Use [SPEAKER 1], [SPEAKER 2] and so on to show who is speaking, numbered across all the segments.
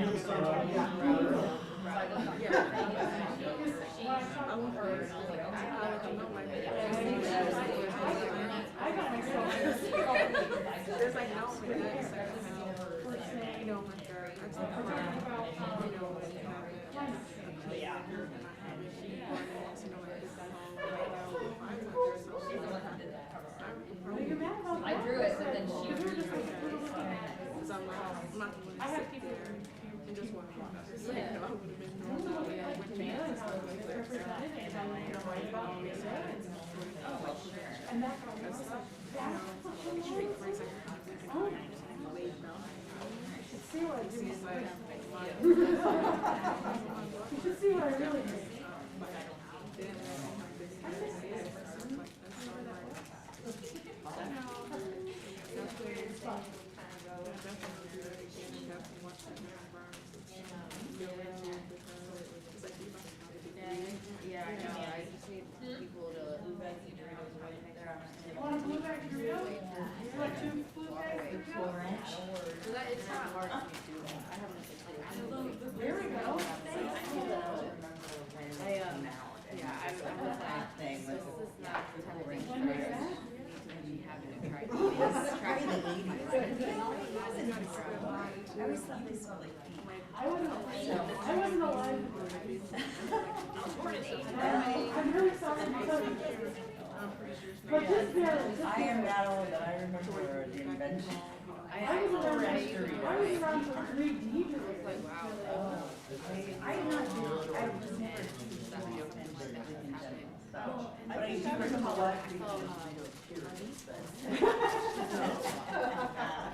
[SPEAKER 1] There's like no you know, like I'm talking about, you know,
[SPEAKER 2] I drew it, but then she drew it.
[SPEAKER 1] I'm not I have people and just one. Yeah. I would have been normal. Yeah, with bands and stuff like that. And that street for example. See what I do. You should see what I really do.
[SPEAKER 2] Yeah, I know. I just need people to
[SPEAKER 1] Want a blue bag Dorito? You want 2 blue bags Dorito?
[SPEAKER 2] It's not hard for me to do that. I haven't.
[SPEAKER 1] There we go.
[SPEAKER 2] I was like,
[SPEAKER 3] thing
[SPEAKER 2] this
[SPEAKER 3] with
[SPEAKER 2] is not the type of thing
[SPEAKER 1] When was that?
[SPEAKER 2] you haven't tried to do this. Try to
[SPEAKER 3] I always thought they smelled like feet.
[SPEAKER 1] I wasn't alive.
[SPEAKER 2] I was born in 80.
[SPEAKER 1] I'm really sorry. But just barely.
[SPEAKER 3] I am that old that I remember the invention.
[SPEAKER 1] I was around for 3D.
[SPEAKER 2] Like, wow.
[SPEAKER 3] I'm not doing, I was never but I do recall what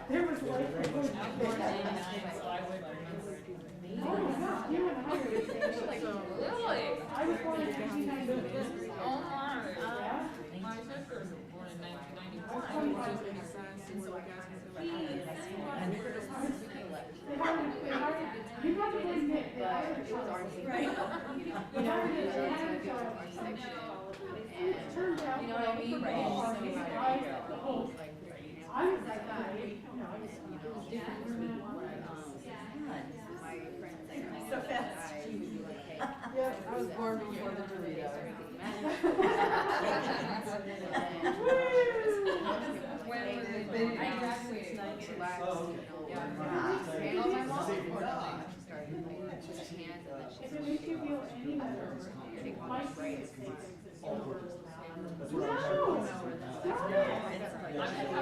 [SPEAKER 1] There was like, oh my God, you and I were the same.
[SPEAKER 2] Really?
[SPEAKER 1] I was born in 1992.
[SPEAKER 2] Oh my.
[SPEAKER 1] Yeah.
[SPEAKER 2] My sister was born in 1991.
[SPEAKER 1] You got to believe Nick. They hired a
[SPEAKER 3] right.
[SPEAKER 1] They hired a it turned out,
[SPEAKER 2] You know what I mean?
[SPEAKER 1] right. I was like,
[SPEAKER 3] So fast.
[SPEAKER 1] yeah,
[SPEAKER 3] I was born before the Dorito.
[SPEAKER 2] When was it? I graduated last year. And my mom started like just hands and then she
[SPEAKER 1] if it makes you feel any better, my brain is no!
[SPEAKER 2] I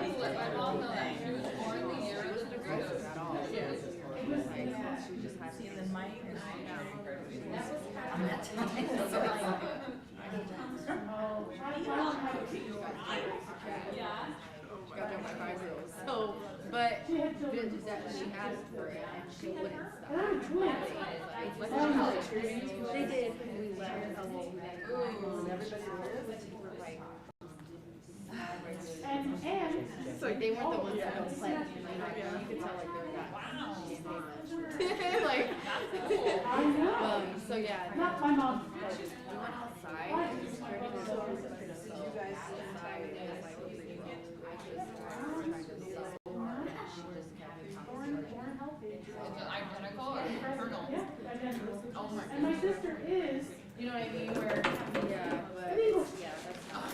[SPEAKER 2] was let my mom know that she was born the year of the Doritos at all.
[SPEAKER 1] It was
[SPEAKER 2] She just had to
[SPEAKER 3] See, then my ears
[SPEAKER 2] I'm not telling you. Yeah. Got done by 5 years. So, but she asked for it and she wouldn't stop. They did. We left a little bit.
[SPEAKER 1] and
[SPEAKER 2] So they weren't the ones that don't play. You could tell like they were like,
[SPEAKER 1] I know.
[SPEAKER 2] so yeah.
[SPEAKER 1] Not my mom.
[SPEAKER 2] We went outside and just started to go outside and it was like It's identical or internal?
[SPEAKER 1] Yeah, identical.
[SPEAKER 2] Oh my
[SPEAKER 1] And my sister is.
[SPEAKER 2] You know what I mean? Where, yeah, but, yeah, that's not.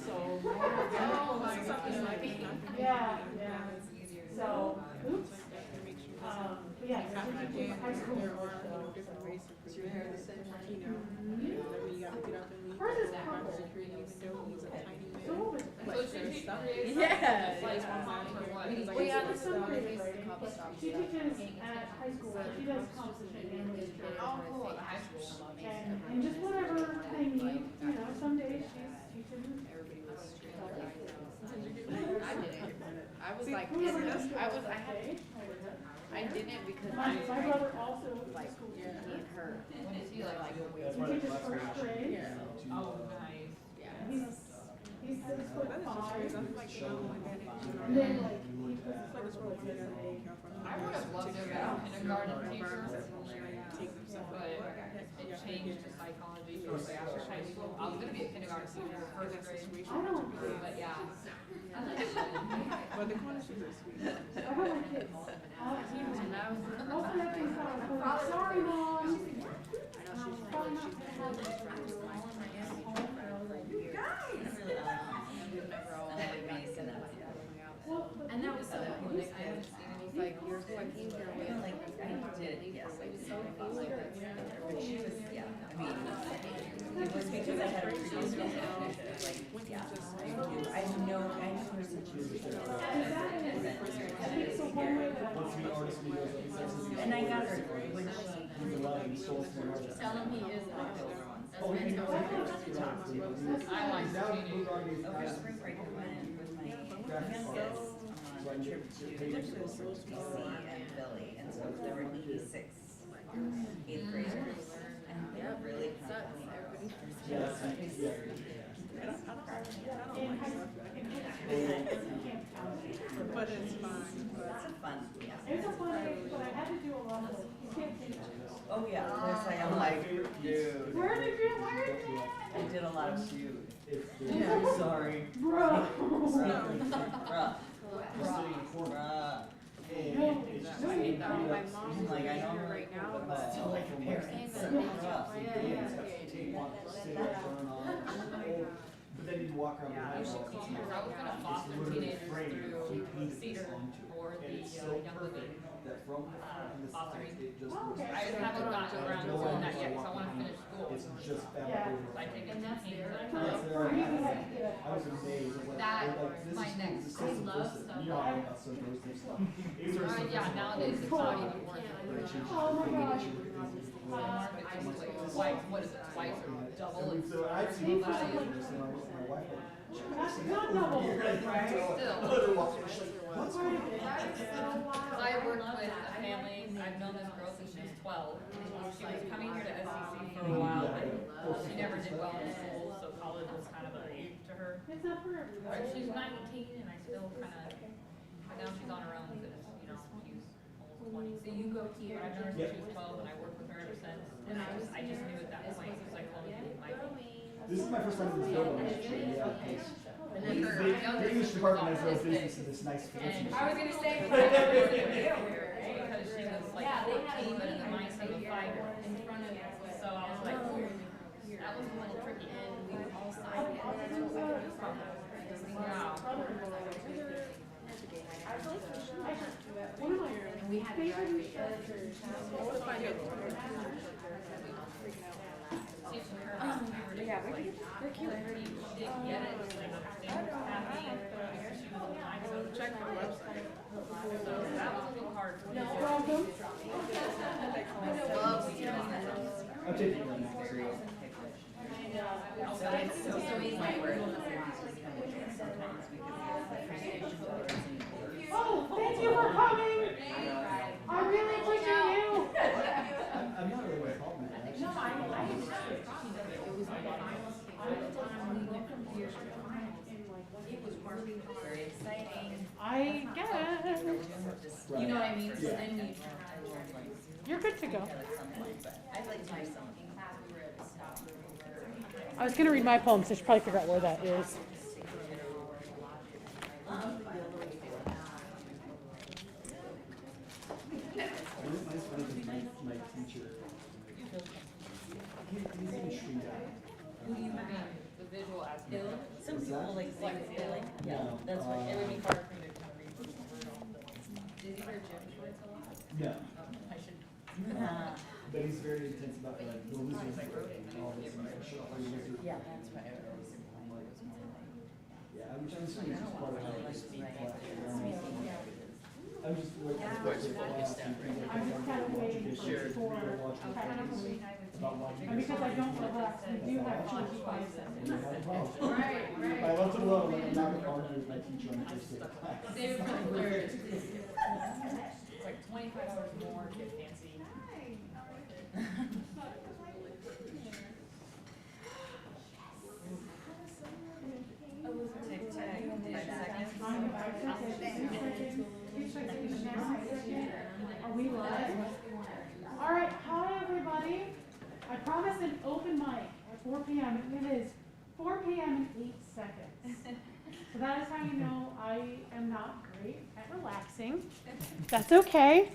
[SPEAKER 2] So,
[SPEAKER 1] Yeah, yeah. So, oops. But yeah, high school. Hers is purple.
[SPEAKER 2] Yeah.
[SPEAKER 1] Well, yeah, there's some creative writing. She teaches at high school. She does composition and literature.
[SPEAKER 2] Oh, cool, at high school.
[SPEAKER 1] And just whatever they need, you know, some days she's teaching.
[SPEAKER 2] I didn't. I was like, I didn't because
[SPEAKER 1] My brother also went to
[SPEAKER 2] like,
[SPEAKER 1] school.
[SPEAKER 2] me and her. She like
[SPEAKER 1] He teaches first grade.
[SPEAKER 2] Oh, nice.
[SPEAKER 1] He's 6'5". And then like he It's like a school that got a daycare for
[SPEAKER 2] I would have loved to have been a kindergarten teacher,
[SPEAKER 1] take them stuff
[SPEAKER 2] but it changed to psychology shortly after high school. I was gonna be a kindergarten teacher, first grade, but yeah.
[SPEAKER 1] But the corner shoes are sweet.
[SPEAKER 4] Sorry, Mom.
[SPEAKER 2] And that was so cool. Like, I haven't seen any like years ago. I came here with like I did, yes. It was so cool. Like that.
[SPEAKER 3] But she was, yeah, I mean, it was because I had a previous one. Like, yeah, I know her since she was and I got her when she
[SPEAKER 2] Tell him he is an October.
[SPEAKER 3] I like
[SPEAKER 2] teenagers.
[SPEAKER 3] over spring break I went with my youngest on a trip to DC and Philly, and so there were 86 eighth graders, and they were really
[SPEAKER 1] But it's fine.
[SPEAKER 3] It's fun, yeah.
[SPEAKER 4] It's a fun age, but I had to do a lot of camping.
[SPEAKER 3] Oh, yeah, there's like, I'm like, dude.
[SPEAKER 4] Where did you?
[SPEAKER 3] I did a lot of shoot.
[SPEAKER 4] Yeah.
[SPEAKER 3] Sorry.
[SPEAKER 4] Bro.
[SPEAKER 3] Bruh.
[SPEAKER 2] My mom's
[SPEAKER 3] Like, I know
[SPEAKER 2] right now,
[SPEAKER 3] but still like a parent.
[SPEAKER 5] But then you'd walk around the
[SPEAKER 2] you
[SPEAKER 5] house.
[SPEAKER 2] should call her. I was gonna foster teenagers through Cedar for the young living fostering.
[SPEAKER 5] It just
[SPEAKER 2] I just haven't gotten around to doing that yet, because I wanna finish school.
[SPEAKER 5] it's just
[SPEAKER 4] Yeah.
[SPEAKER 2] So I take it to teens.
[SPEAKER 5] I was amazed. I was like,
[SPEAKER 2] That
[SPEAKER 5] like, this
[SPEAKER 2] my
[SPEAKER 5] is-
[SPEAKER 2] next-
[SPEAKER 5] this is
[SPEAKER 2] I
[SPEAKER 5] so
[SPEAKER 2] love
[SPEAKER 5] simplistic.
[SPEAKER 2] stuff
[SPEAKER 5] You know,
[SPEAKER 2] like-
[SPEAKER 5] I'm so those things. It's sort of
[SPEAKER 2] Yeah, nowadays it's not even worth it.
[SPEAKER 4] Oh my gosh.
[SPEAKER 2] Market is like twice, what is it, twice or double? It's
[SPEAKER 5] So I'd
[SPEAKER 2] so
[SPEAKER 5] see
[SPEAKER 2] bad.
[SPEAKER 5] my wife.
[SPEAKER 4] Not double.
[SPEAKER 2] I worked with a family, I've known this girl since she was 12. She was coming here to SEC for a while, but she never did well in school, so college was kind of a age to her.
[SPEAKER 4] It's not for everybody.
[SPEAKER 2] But she's 19 and I still kind of, but now she's on her own because, you know, she's almost 20. So you go to, I've known her since she was 12 and I worked with her ever since. And I just knew at that point, psychology might be.
[SPEAKER 5] This is my first time in this building, actually, yeah.
[SPEAKER 2] And then her
[SPEAKER 5] The
[SPEAKER 2] youngest
[SPEAKER 5] English
[SPEAKER 2] was
[SPEAKER 5] department has no
[SPEAKER 2] autistic.
[SPEAKER 5] business in this nice fancy.
[SPEAKER 2] And I was gonna say, because she was like 14, but in the mindset of a 5-year-old. So I was like, ooh, that was a little tricky. And we were all signed. Wow.
[SPEAKER 4] One of my
[SPEAKER 2] We had to drive because teaching her how to be
[SPEAKER 1] Yeah,
[SPEAKER 2] like, clarity, she didn't get it, like, understand what's happening. She was like, so check her website. So that was a little hard for me.
[SPEAKER 4] welcome.
[SPEAKER 2] I love doing that.
[SPEAKER 5] I'm taking it right now.
[SPEAKER 3] So it's so easy where sometimes because the frustration goes in.
[SPEAKER 4] Oh, thank you for coming. I really appreciate you.
[SPEAKER 5] I'm not really what I call that, actually.
[SPEAKER 4] No, I didn't know.
[SPEAKER 2] It was my final stage. By the time we went from here to the finals, it was really hard.
[SPEAKER 3] Very exciting.
[SPEAKER 4] I guess.
[SPEAKER 2] You know what I mean? So
[SPEAKER 5] Yeah.
[SPEAKER 2] then we.
[SPEAKER 4] You're good to go.
[SPEAKER 3] I'd like to do something.
[SPEAKER 4] I was gonna read my poem, so I should probably figure out where that is.
[SPEAKER 5] Mine's funny because my teacher, he's in Shrida.
[SPEAKER 2] Who do you mean? The visual aspect.
[SPEAKER 3] Some people like feeling. Yeah,
[SPEAKER 5] No,
[SPEAKER 3] that's what, it would be hard for me to kind of read.
[SPEAKER 2] Did you hear Jim Schwartz a lot?
[SPEAKER 5] No,
[SPEAKER 2] I should.
[SPEAKER 5] but he's very intense about like the lizards and all this. And like, shut up, you lizard.
[SPEAKER 3] Yeah, that's what I always implying was more like.
[SPEAKER 5] Yeah, I'm just assuming it's just part of how
[SPEAKER 3] Like
[SPEAKER 5] it's
[SPEAKER 3] being
[SPEAKER 5] class.
[SPEAKER 3] like.
[SPEAKER 5] I'm just like,
[SPEAKER 4] I'm just kind of waiting for,
[SPEAKER 5] about watching.
[SPEAKER 4] and because I don't relax, we do have 25 seconds.
[SPEAKER 5] I left it alone, like, I'm not gonna argue with my teacher on the first day of class.
[SPEAKER 2] They were hilarious. It's like $25 more, get fancy.
[SPEAKER 3] Tic tac, 5 seconds.
[SPEAKER 4] I'm 5 seconds, 2 seconds. relaxing. That's okay.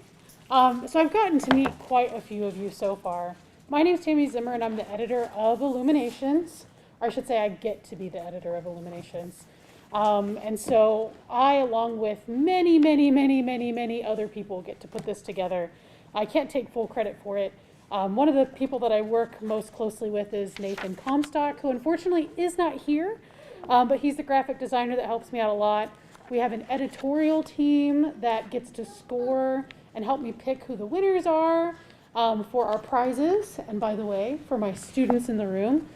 [SPEAKER 4] So I've gotten to meet quite a few of you so far. My name is Tammy Zimmer, and I'm the editor of Illuminations. Or I should say I get to be the editor of Illuminations. And so I, along with many other people, get to put this together. I can't take full credit for it. One of the people that I work most closely with is Nathan Comstock, who unfortunately is not here, but he's the graphic designer that helps me out a lot. We have an editorial team that gets to score and help me pick who the winners are for our prizes. And by the way, for my students in the room,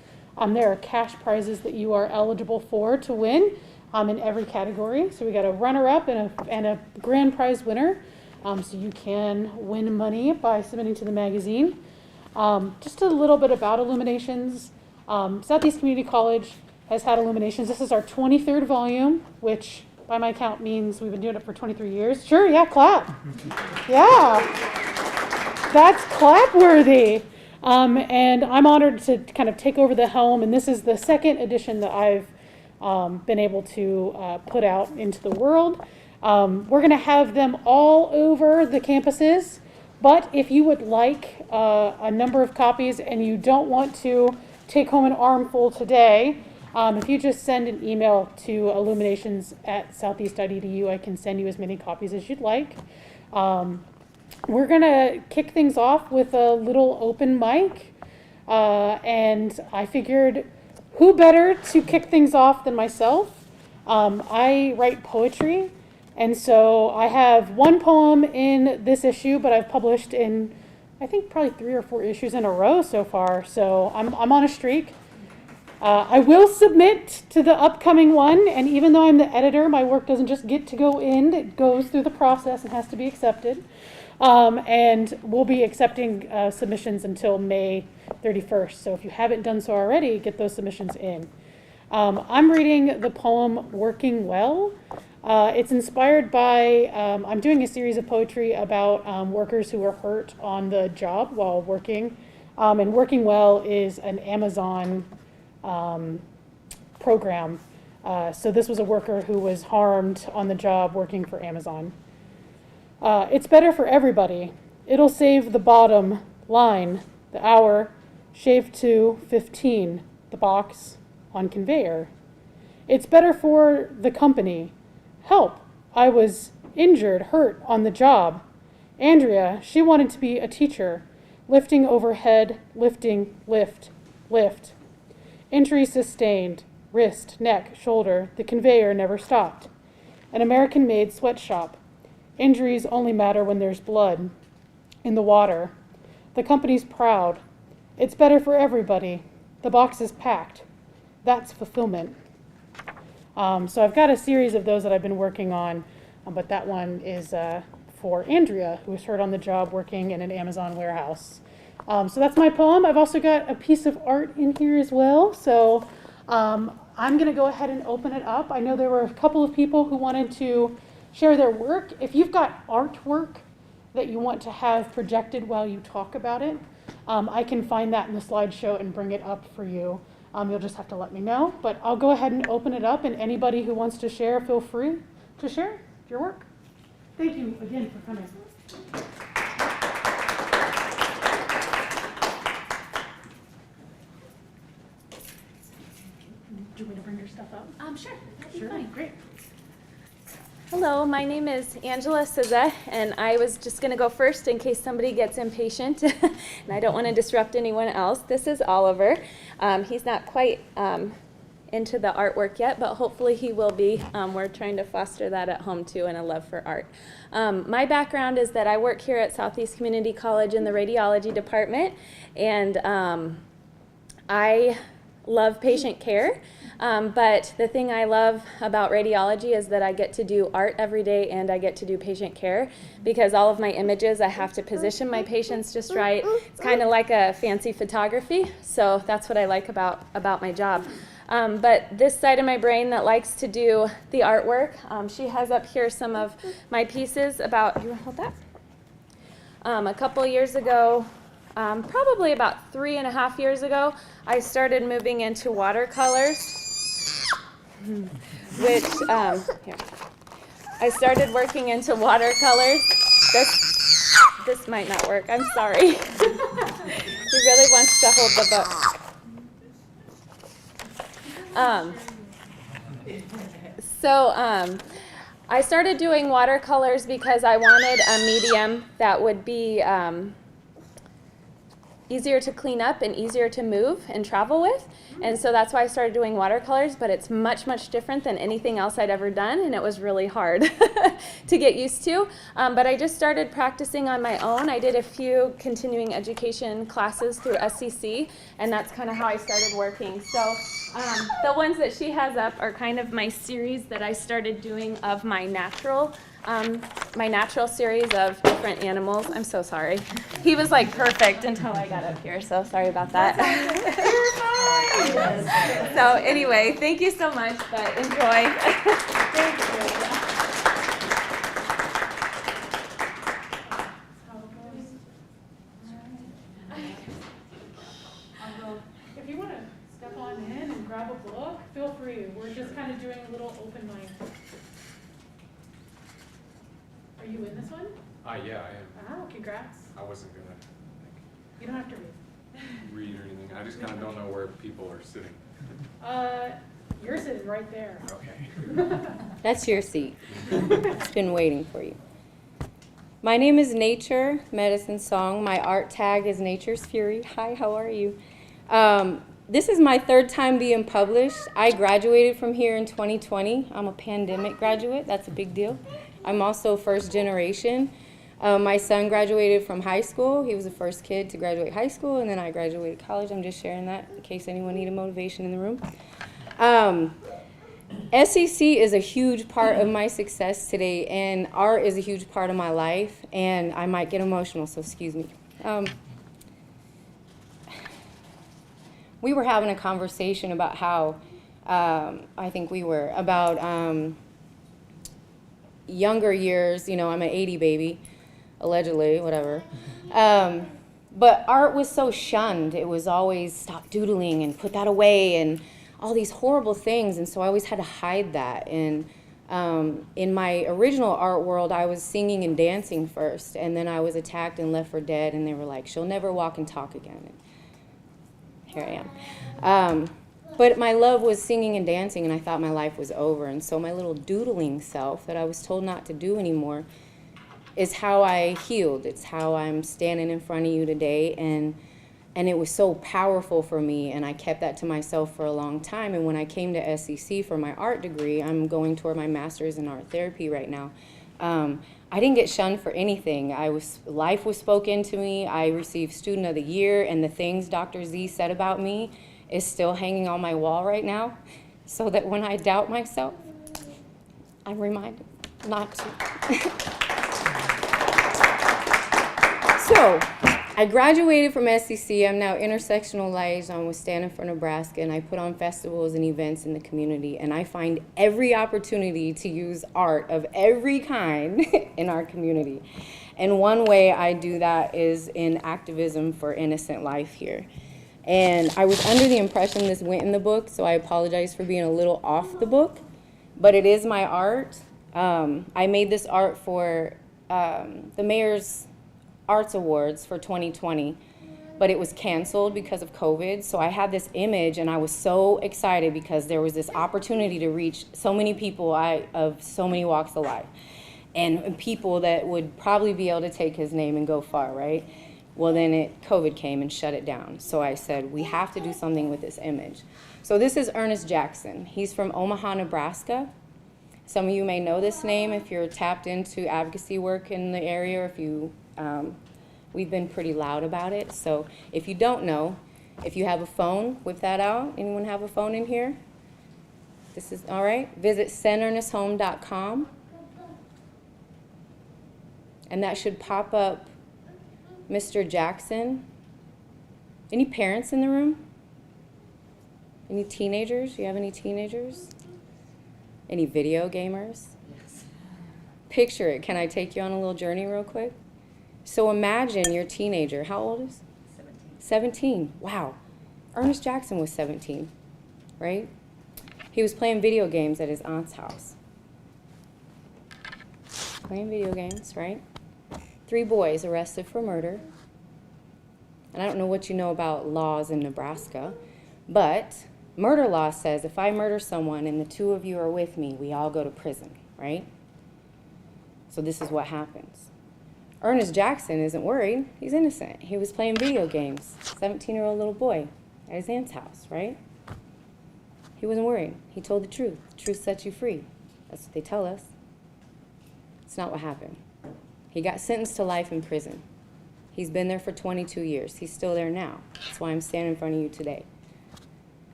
[SPEAKER 4] there are cash prizes that you are eligible for to win in every category. So we got a runner-up and a grand prize winner. So you can win money by submitting to the magazine. Just a little bit about Illuminations. Southeast Community College has had Illuminations. This is our 23rd volume, which by my count means we've been doing it for 23 years. Sure, yeah, clap. Yeah, that's clap-worthy. And I'm honored to kind of take over the helm, and this is the second edition that I've been able to put out into the world. We're going to have them all over the campuses, but if you would like a number of copies and you don't want to take home an armful today, if you just send an email to illuminations@southeast.edu, I can send you as many copies as you'd like. We're going to kick things off with a little open mic, and I figured who better to kick things off than myself. I write poetry, and so I have one poem in this issue, but I've published in, I think, probably 3 or 4 issues in a row so far, so I'm on a streak. I will submit to the upcoming one, and even though I'm the editor, my work doesn't just get to go in, it goes through the process and has to be accepted. And we'll be accepting submissions until May 31st, so if you haven't done so already, get those submissions in. I'm reading the poem Working Well. It's inspired by, I'm doing a series of poetry about workers who were hurt on the job while working, and Working Well is an Amazon program. So this was a worker who was harmed on the job working for Amazon. It's better for everybody. It'll save the bottom line, the hour, shaved to 15, the box on conveyor. It's better for the company. Help, I was injured, hurt on the job. Andrea, she wanted to be a teacher. Lifting overhead, lifting, lift, lift. Injury sustained, wrist, neck, shoulder, the conveyor never stopped. An American-made sweatshop. Injuries only matter when there's blood in the water. The company's proud. It's better for everybody. The box is packed. That's fulfillment. So I've got a series of those that I've been working on, but that one is for Andrea, who was hurt on the job working in an Amazon warehouse. So that's my poem. I've also got a piece of art in here as well. So I'm going to go ahead and open it up. I know there were a couple of people who wanted to share their work. If you've got artwork that you want to have projected while you talk about it, I can find that in the slideshow and bring it up for you. You'll just have to let me know. But I'll go ahead and open it up, and anybody who wants to share, feel free to share your work. Thank you again for coming. Do you want me to bring your stuff up?
[SPEAKER 6] Sure. That'd be
[SPEAKER 4] Sure.
[SPEAKER 6] fine.
[SPEAKER 4] Great.
[SPEAKER 6] Hello, my name is Angela Souza, and I was just going to go first in case somebody gets impatient, and I don't want to disrupt anyone else. This is Oliver. He's not quite into the artwork yet, but hopefully he will be. We're trying to foster that at home too, and a love for art. My background is that I work here at Southeast Community College in the radiology department, and I love patient care. But the thing I love about radiology is that I get to do art every day and I get to do patient care, because all of my images, I have to position my patients just right. It's kind of like a fancy photography, so that's what I like about my job. But this side of my brain that likes to do the artwork, she has up here some of my pieces about, you want to hold that? A couple years ago, probably about 3.5 years ago, I started moving into watercolors. Which, here. I started working into watercolors. This might not work. I'm sorry. He really wants to hold the book. I started doing watercolors because I wanted a medium that would be easier to clean up and easier to move and travel with. And so that's why I started doing watercolors, but it's much, much different than anything else I'd ever done, and it was really hard to get used to. But I just started practicing on my own. I did a few continuing education classes through SCC, and that's kind of how I started working. So the ones that she has up are kind of my series that I started doing of my natural series of different animals. I'm so sorry. He was like perfect until I got up here, so sorry about that. So anyway, thank you so much, but enjoy.
[SPEAKER 4] If you want to step on in and grab a book, feel free. We're just kind of doing a little open mic. Are you in this one?
[SPEAKER 7] Yeah, I am.
[SPEAKER 4] Oh, congrats.
[SPEAKER 7] I wasn't gonna
[SPEAKER 4] You don't have to read.
[SPEAKER 7] read or anything. I just kind of don't know where people are sitting.
[SPEAKER 4] You're sitting right there.
[SPEAKER 7] Okay.
[SPEAKER 8] That's your seat. It's been waiting for you. My name is Nature Medicine Song. My art tag is Nature's Fury. Hi, how are you? This is my third time being published. I graduated from here in 2020. I'm a pandemic graduate. That's a big deal. I'm also first generation. My son graduated from high school. He was the first kid to graduate high school, and then I graduated college. I'm just sharing that in case anyone needed motivation in the room. SEC is a huge part of my success today, and art is a huge part of my life, and I might get emotional, so excuse me. We were having a conversation about how, about younger years. You know, I'm an 80 baby, allegedly, whatever. But art was so shunned. It was always stop doodling and put that away and all these horrible things, and so I always had to hide that. And in my original art world, I was singing and dancing first, and then I was attacked and left for dead, and they were like, she'll never walk and talk again. And here I am. But my love was singing and dancing, and I thought my life was over, and so my little doodling self that I was told not to do anymore is how I healed. It's how I'm standing in front of you today, and it was so powerful for me, and I kept that to myself for a long time. And when I came to SEC for my art degree, I'm going toward my master's in art therapy right now. I didn't get shunned for anything. Life was spoken to me. I received Student of the Year, and the things Dr. Z said about me is still hanging on my wall right now, so that when I doubt myself, I'm reminded not to. So, I graduated from SEC. I'm now intersectional liaison with Standing for Nebraska, and I put on festivals and events in the community, and I find every opportunity to use art of every kind in our community. And one way I do that is in activism for innocent life here. And I was under the impression this went in the book, so I apologize for being a little off the book, but it is my art. I made this art for the Mayor's Arts Awards for 2020, but it was canceled because of COVID. So I had this image, and I was so excited because there was this opportunity to reach so many people of so many walks of life, and people that would probably be able to take his name and go far, right? Well, then COVID came and shut it down. So I said, we have to do something with this image. So this is Ernest Jackson. He's from Omaha, Nebraska. Some of you may know this name if you're tapped into advocacy work in the area, or if you we've been pretty loud about it. So if you don't know, if you have a phone, whip that out. Anyone have a phone in here? This is all right. Visit sendernestHome.com, and that should pop up Mr. Jackson. Any parents in the room? Any teenagers? Do you have any teenagers? Any video gamers?
[SPEAKER 3] Yes.
[SPEAKER 8] Picture it. Can I take you on a little journey real quick? So imagine your teenager. How old is? 17. Wow. Ernest Jackson was 17, right? He was playing video games at his aunt's house. playing video games, right? 3 boys arrested for murder. And I don't know what you know about laws in Nebraska, but murder law says if I murder someone and the 2 of you are with me, we all go to prison, right? So this is what happens. Ernest Jackson isn't worried. He's innocent. He was playing video games, 17-year-old little boy at his aunt's house, right? He wasn't worried. He told the truth. The truth sets you free. That's what they tell us. It's not what happened. He got sentenced to life in prison. He's been there for 22 years. He's still there now. That's why I'm standing in front of you today.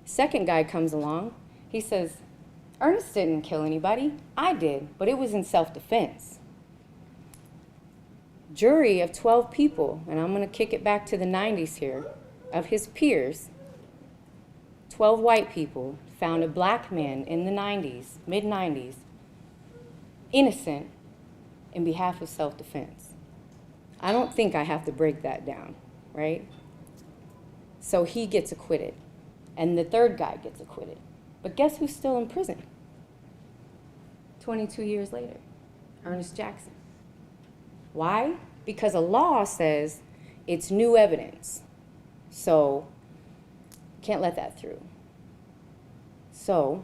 [SPEAKER 8] Second guy comes along. He says, Ernest didn't kill anybody. I did, but it was in self-defense. Jury of 12 people, and I'm going to kick it back to the 90s here, of his peers, 12 white people, found a black man in the 90s, mid-90s, innocent in behalf of self-defense. I don't think I have to break that down, right? So he gets acquitted, and the third guy gets acquitted. But guess who's still in prison? 22 years later, Ernest Jackson. Why? Because a law says it's new evidence. So, can't let that through. So,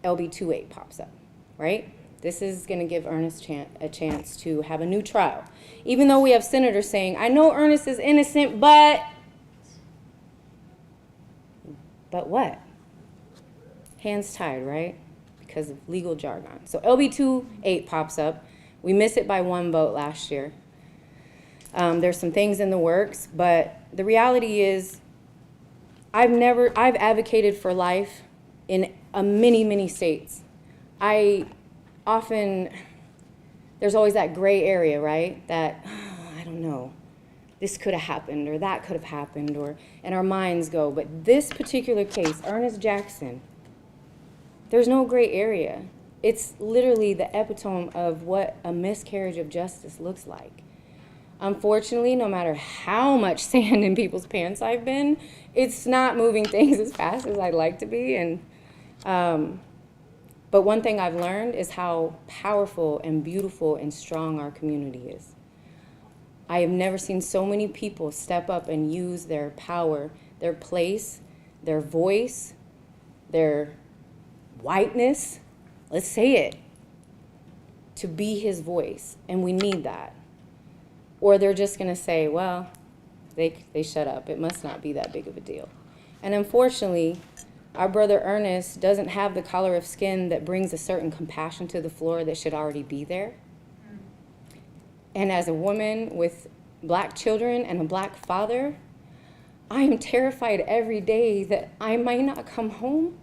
[SPEAKER 8] LB 28 pops up, right? This is going to give Ernest a chance to have a new trial. Even though we have senators saying, I know Ernest is innocent, but what? Hands tied, right? Because of legal jargon. So LB 28 pops up. We missed it by 1 vote last year. There's some things in the works, but the reality is I've advocated for life in many states. There's always that gray area, right? That, I don't know, this could have happened or that could have happened, and our minds go. But this particular case, Ernest Jackson, there's no gray area. It's literally the epitome of what a miscarriage of justice looks like. Unfortunately, no matter how much sand in people's pants I've been, it's not moving things as fast as I'd like to be. But one thing I've learned is how powerful and beautiful and strong our community is. I have never seen so many people step up and use their power, their place, their voice, their whiteness, let's say it, to be his voice, and we need that. Or they're just going to say, well, they shut up. It must not be that big of a deal. And unfortunately, our brother Ernest doesn't have the color of skin that brings a certain compassion to the floor that should already be there. And as a woman with black children and a black father, I am terrified every day that I might not come home,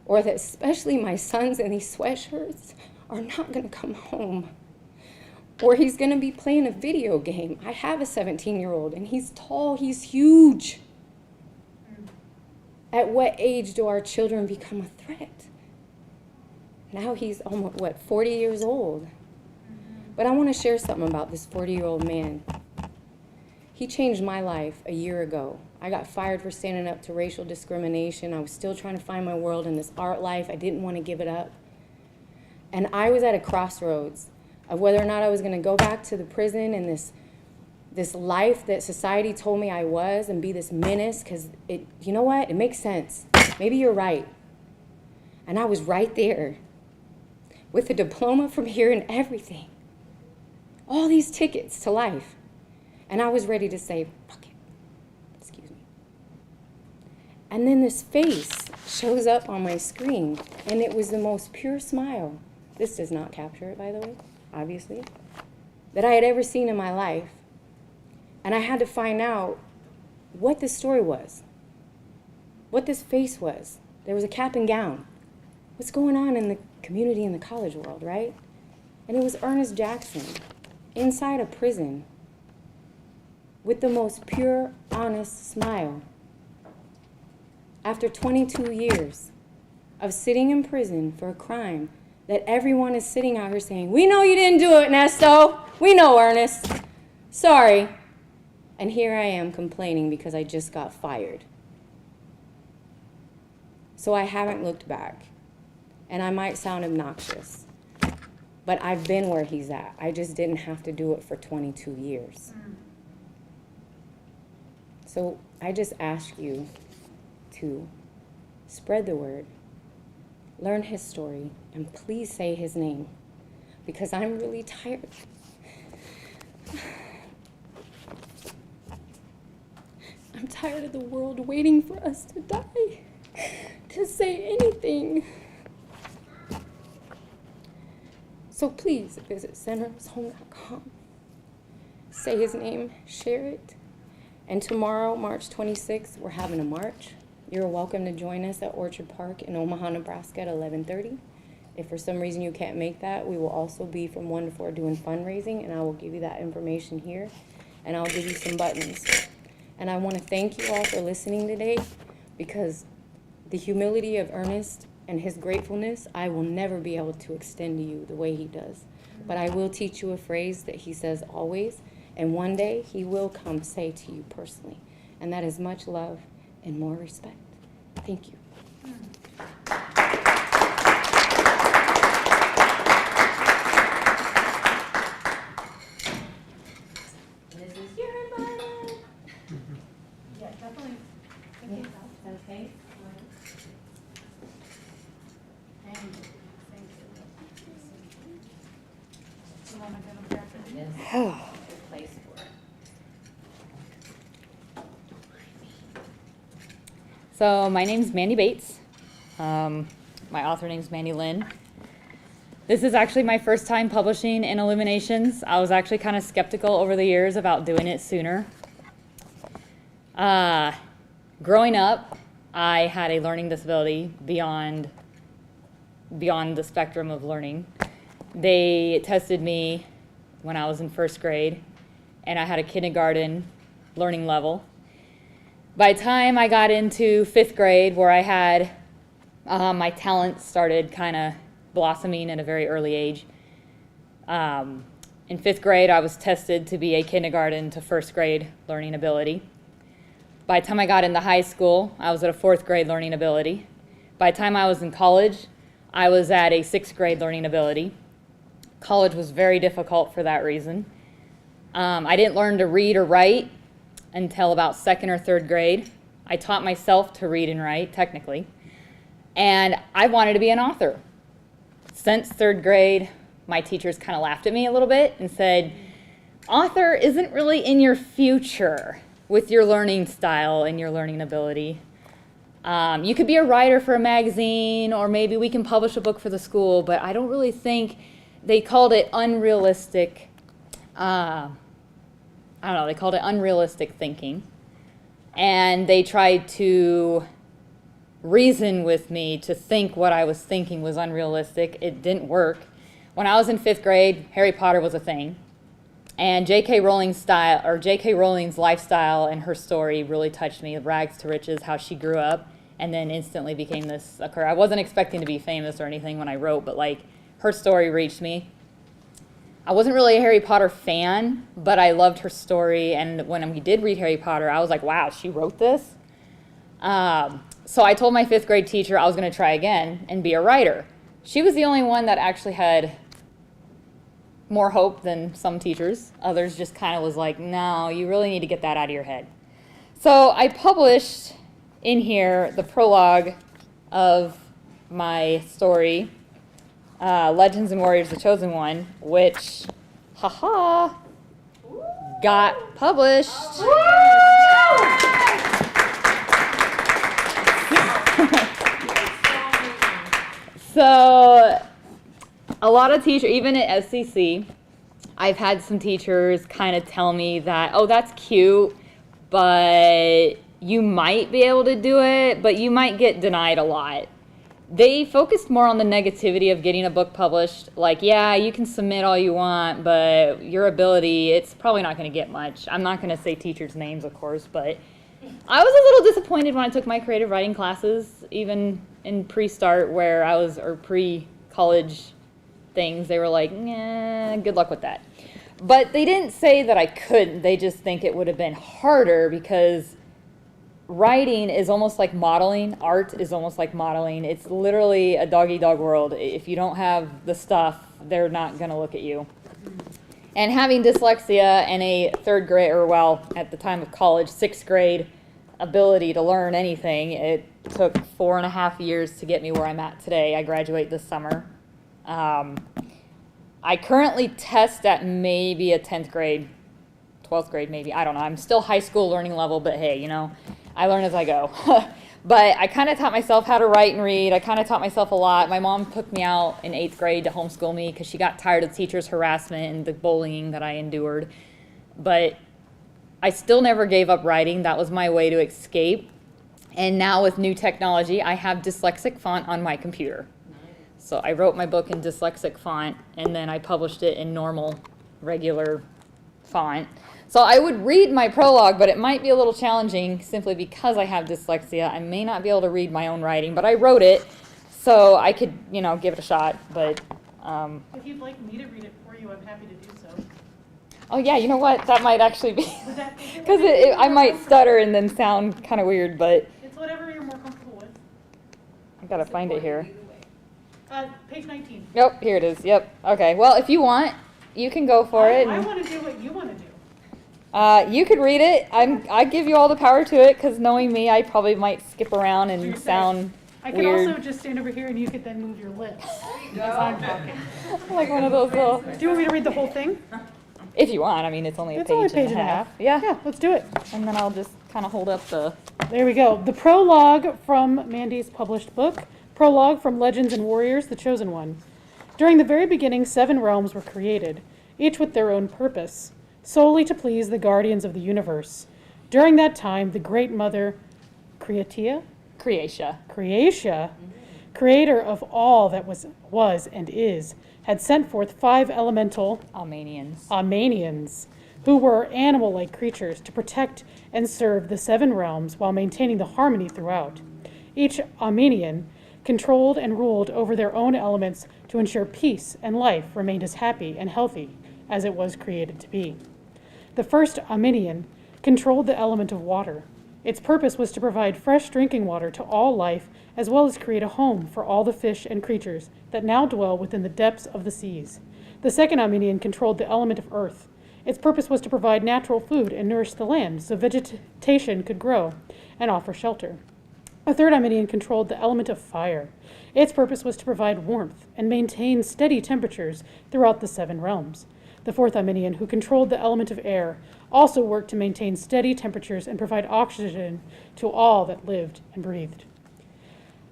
[SPEAKER 8] or that especially my sons in these sweatshirts are not going to come home. Or he's going to be playing a video game. I have a 17-year-old, and he's tall, he's huge. At what age do our children become a threat? Now he's almost, 40 years old. But I want to share something about this 40-year-old man. He changed my life a year ago. I got fired for standing up to racial discrimination. I was still trying to find my world in this art life. I didn't want to give it up. And I was at a crossroads of whether or not I was going to go back to the prison and this life that society told me I was and be this menace, because you know what? It makes sense. Maybe you're right. And I was right there with a diploma from here and everything. All these tickets to life. And I was ready to say, fuck it. Excuse me. And then this face shows up on my screen, and it was the most pure smile. This does not capture it, by the way, obviously, that I had ever seen in my life. And I had to find out what this story was, what this face was. There was a cap and gown. What's going on in the community and the college world, right? And it was Ernest Jackson inside a prison with the most pure, honest smile. After 22 years of sitting in prison for a crime that everyone is sitting out here saying, we know you didn't do it, Nesto. We know, Ernest. Sorry. And here I am complaining because I just got fired. So I haven't looked back. And I might sound obnoxious, but I've been where he's at. I just didn't have to do it for 22 years. So I just ask you to spread the word, learn his story, and please say his name, because I'm really tired. I'm tired of the world waiting for us to die to say anything. So please visit centershome.com. Say his name, share it. And tomorrow, March 26th, we're having a march. You're welcome to join us at Orchard Park in Omaha, Nebraska at 11:30. If for some reason you can't make that, we will also be from 1 to 4 doing fundraising, and I will give you that information here, and I'll give you some buttons. And I want to thank you all for listening today, because the humility of Ernest and his gratefulness, I will never be able to extend to you the way he does. But I will teach you a phrase that he says always, and one day he will come say to you personally. And that is much love and more respect. Thank you.
[SPEAKER 3] This is your button.
[SPEAKER 4] Yeah, definitely.
[SPEAKER 3] Okay. Yes. Good place for it.
[SPEAKER 2] So my name's Mandy Bates. My author name's Mandy Lynn. This is actually my first time publishing in Illuminations. I was actually kind of skeptical over the years about doing it sooner. Growing up, I had a learning disability beyond the spectrum of learning. They tested me when I was in first grade, and I had a kindergarten learning level. By the time I got into fifth grade, where I had my talents started kind of blossoming at a very early age. In fifth grade, I was tested to be a kindergarten to first grade learning ability. By the time I got into high school, I was at a fourth grade learning ability. By the time I was in college, I was at a sixth grade learning ability. College was very difficult for that reason. I didn't learn to read or write until about second or third grade. I taught myself to read and write, technically. And I wanted to be an author. Since third grade, my teachers kind of laughed at me a little bit and said, author isn't really in your future with your learning style and your learning ability. You could be a writer for a magazine, or maybe we can publish a book for the school, but I don't really think, they called it unrealistic, they called it unrealistic thinking. And they tried to reason with me to think what I was thinking was unrealistic. It didn't work. When I was in fifth grade, Harry Potter was a thing. And J.K. Rowling's lifestyle and her story really touched me. Rags to riches, how she grew up and then instantly became this I wasn't expecting to be famous or anything when I wrote, but like her story reached me. I wasn't really a Harry Potter fan, but I loved her story. And when we did read Harry Potter, I was like, wow, she wrote this? So I told my fifth grade teacher I was going to try again and be a writer. She was the only one that actually had more hope than some teachers. Others just kind of was like, no, you really need to get that out of your head. So I published in here the prologue of my story, Legends and Warriors, The Chosen One, which, got published. So a lot of teachers, even at SCC, I've had some teachers kind of tell me that, oh, that's cute, but you might be able to do it, but you might get denied a lot. They focused more on the negativity of getting a book published. Like, yeah, you can submit all you want, but your ability, it's probably not going to get much. I'm not going to say teachers' names, of course, but I was a little disappointed when I took my creative writing classes, even in pre-start or pre-college things. They were like, nah, good luck with that. But they didn't say that I couldn't. They just think it would have been harder because
[SPEAKER 9] writing is almost like modeling. Art is almost like modeling. It's literally a dog-eat-dog world. If you don't have the stuff, they're not going to look at you. And having dyslexia and a third grade, or well, at the time of college, 6th grade ability to learn anything, it took 4.5 years to get me where I'm at today. I graduate this summer. I currently test at maybe a 10th grade, 12th grade maybe. I don't know. I'm still high school learning level, but hey, you know, I learn as I go. But I kind of taught myself how to write and read. I kind of taught myself a lot. My mom took me out in 8th grade to homeschool me because she got tired of teachers' harassment and the bullying that I endured. But I still never gave up writing. That was my way to escape. And now with new technology, I have dyslexic font on my computer. So I wrote my book in dyslexic font, and then I published it in normal, regular font. So I would read my prologue, but it might be a little challenging simply because I have dyslexia. I may not be able to read my own writing, but I wrote it, so I could, you know, give it a shot. But
[SPEAKER 4] If you'd like me to read it for you, I'm happy to do so.
[SPEAKER 9] oh yeah, you know what? That might actually be because I might stutter and then sound kind of weird. But
[SPEAKER 4] It's whatever you're more comfortable with.
[SPEAKER 9] I gotta find it here.
[SPEAKER 4] Page 19.
[SPEAKER 9] Yep, here it is. Yep. Okay. Well, if you want, you can go for it.
[SPEAKER 4] I
[SPEAKER 9] and-
[SPEAKER 4] want to do what you want to do.
[SPEAKER 9] You could read it. I give you all the power to it because knowing me, I probably might skip around and sound
[SPEAKER 4] I could
[SPEAKER 9] weird.
[SPEAKER 4] also just stand over here and you could then move your lips as I'm talking.
[SPEAKER 9] Like one of those little.
[SPEAKER 4] Do you want me to read the whole thing?
[SPEAKER 9] If you want, I mean, it's only a
[SPEAKER 4] It's
[SPEAKER 9] page,
[SPEAKER 4] only a page and a half.
[SPEAKER 9] Yeah.
[SPEAKER 4] Yeah, let's do it.
[SPEAKER 9] And then I'll just kind of hold up the.
[SPEAKER 4] There we go. The prologue from Mandy's published book. Prologue from Legends and Warriors, The Chosen One. During the very beginning, 7 realms were created, each with their own purpose, solely to please the guardians of the universe. During that time, the Great Mother, Creatia, creator of all that was and is, had sent forth 5 elemental Armenians, who were animal-like creatures to protect and serve the 7 realms while maintaining the harmony throughout. Each Armenian controlled and ruled over their own elements to ensure peace and life remained as happy and healthy as it was created to be. The first Armenian controlled the element of water. Its purpose was to provide fresh drinking water to all life, as well as create a home for all the fish and creatures that now dwell within the depths of the seas. The second Armenian controlled the element of earth. Its purpose was to provide natural food and nourish the land so vegetation could grow and offer shelter. A third Armenian controlled the element of fire. Its purpose was to provide warmth and maintain steady temperatures throughout the 7 realms. The fourth Armenian, who controlled the element of air, also worked to maintain steady temperatures and provide oxygen to all that lived and breathed.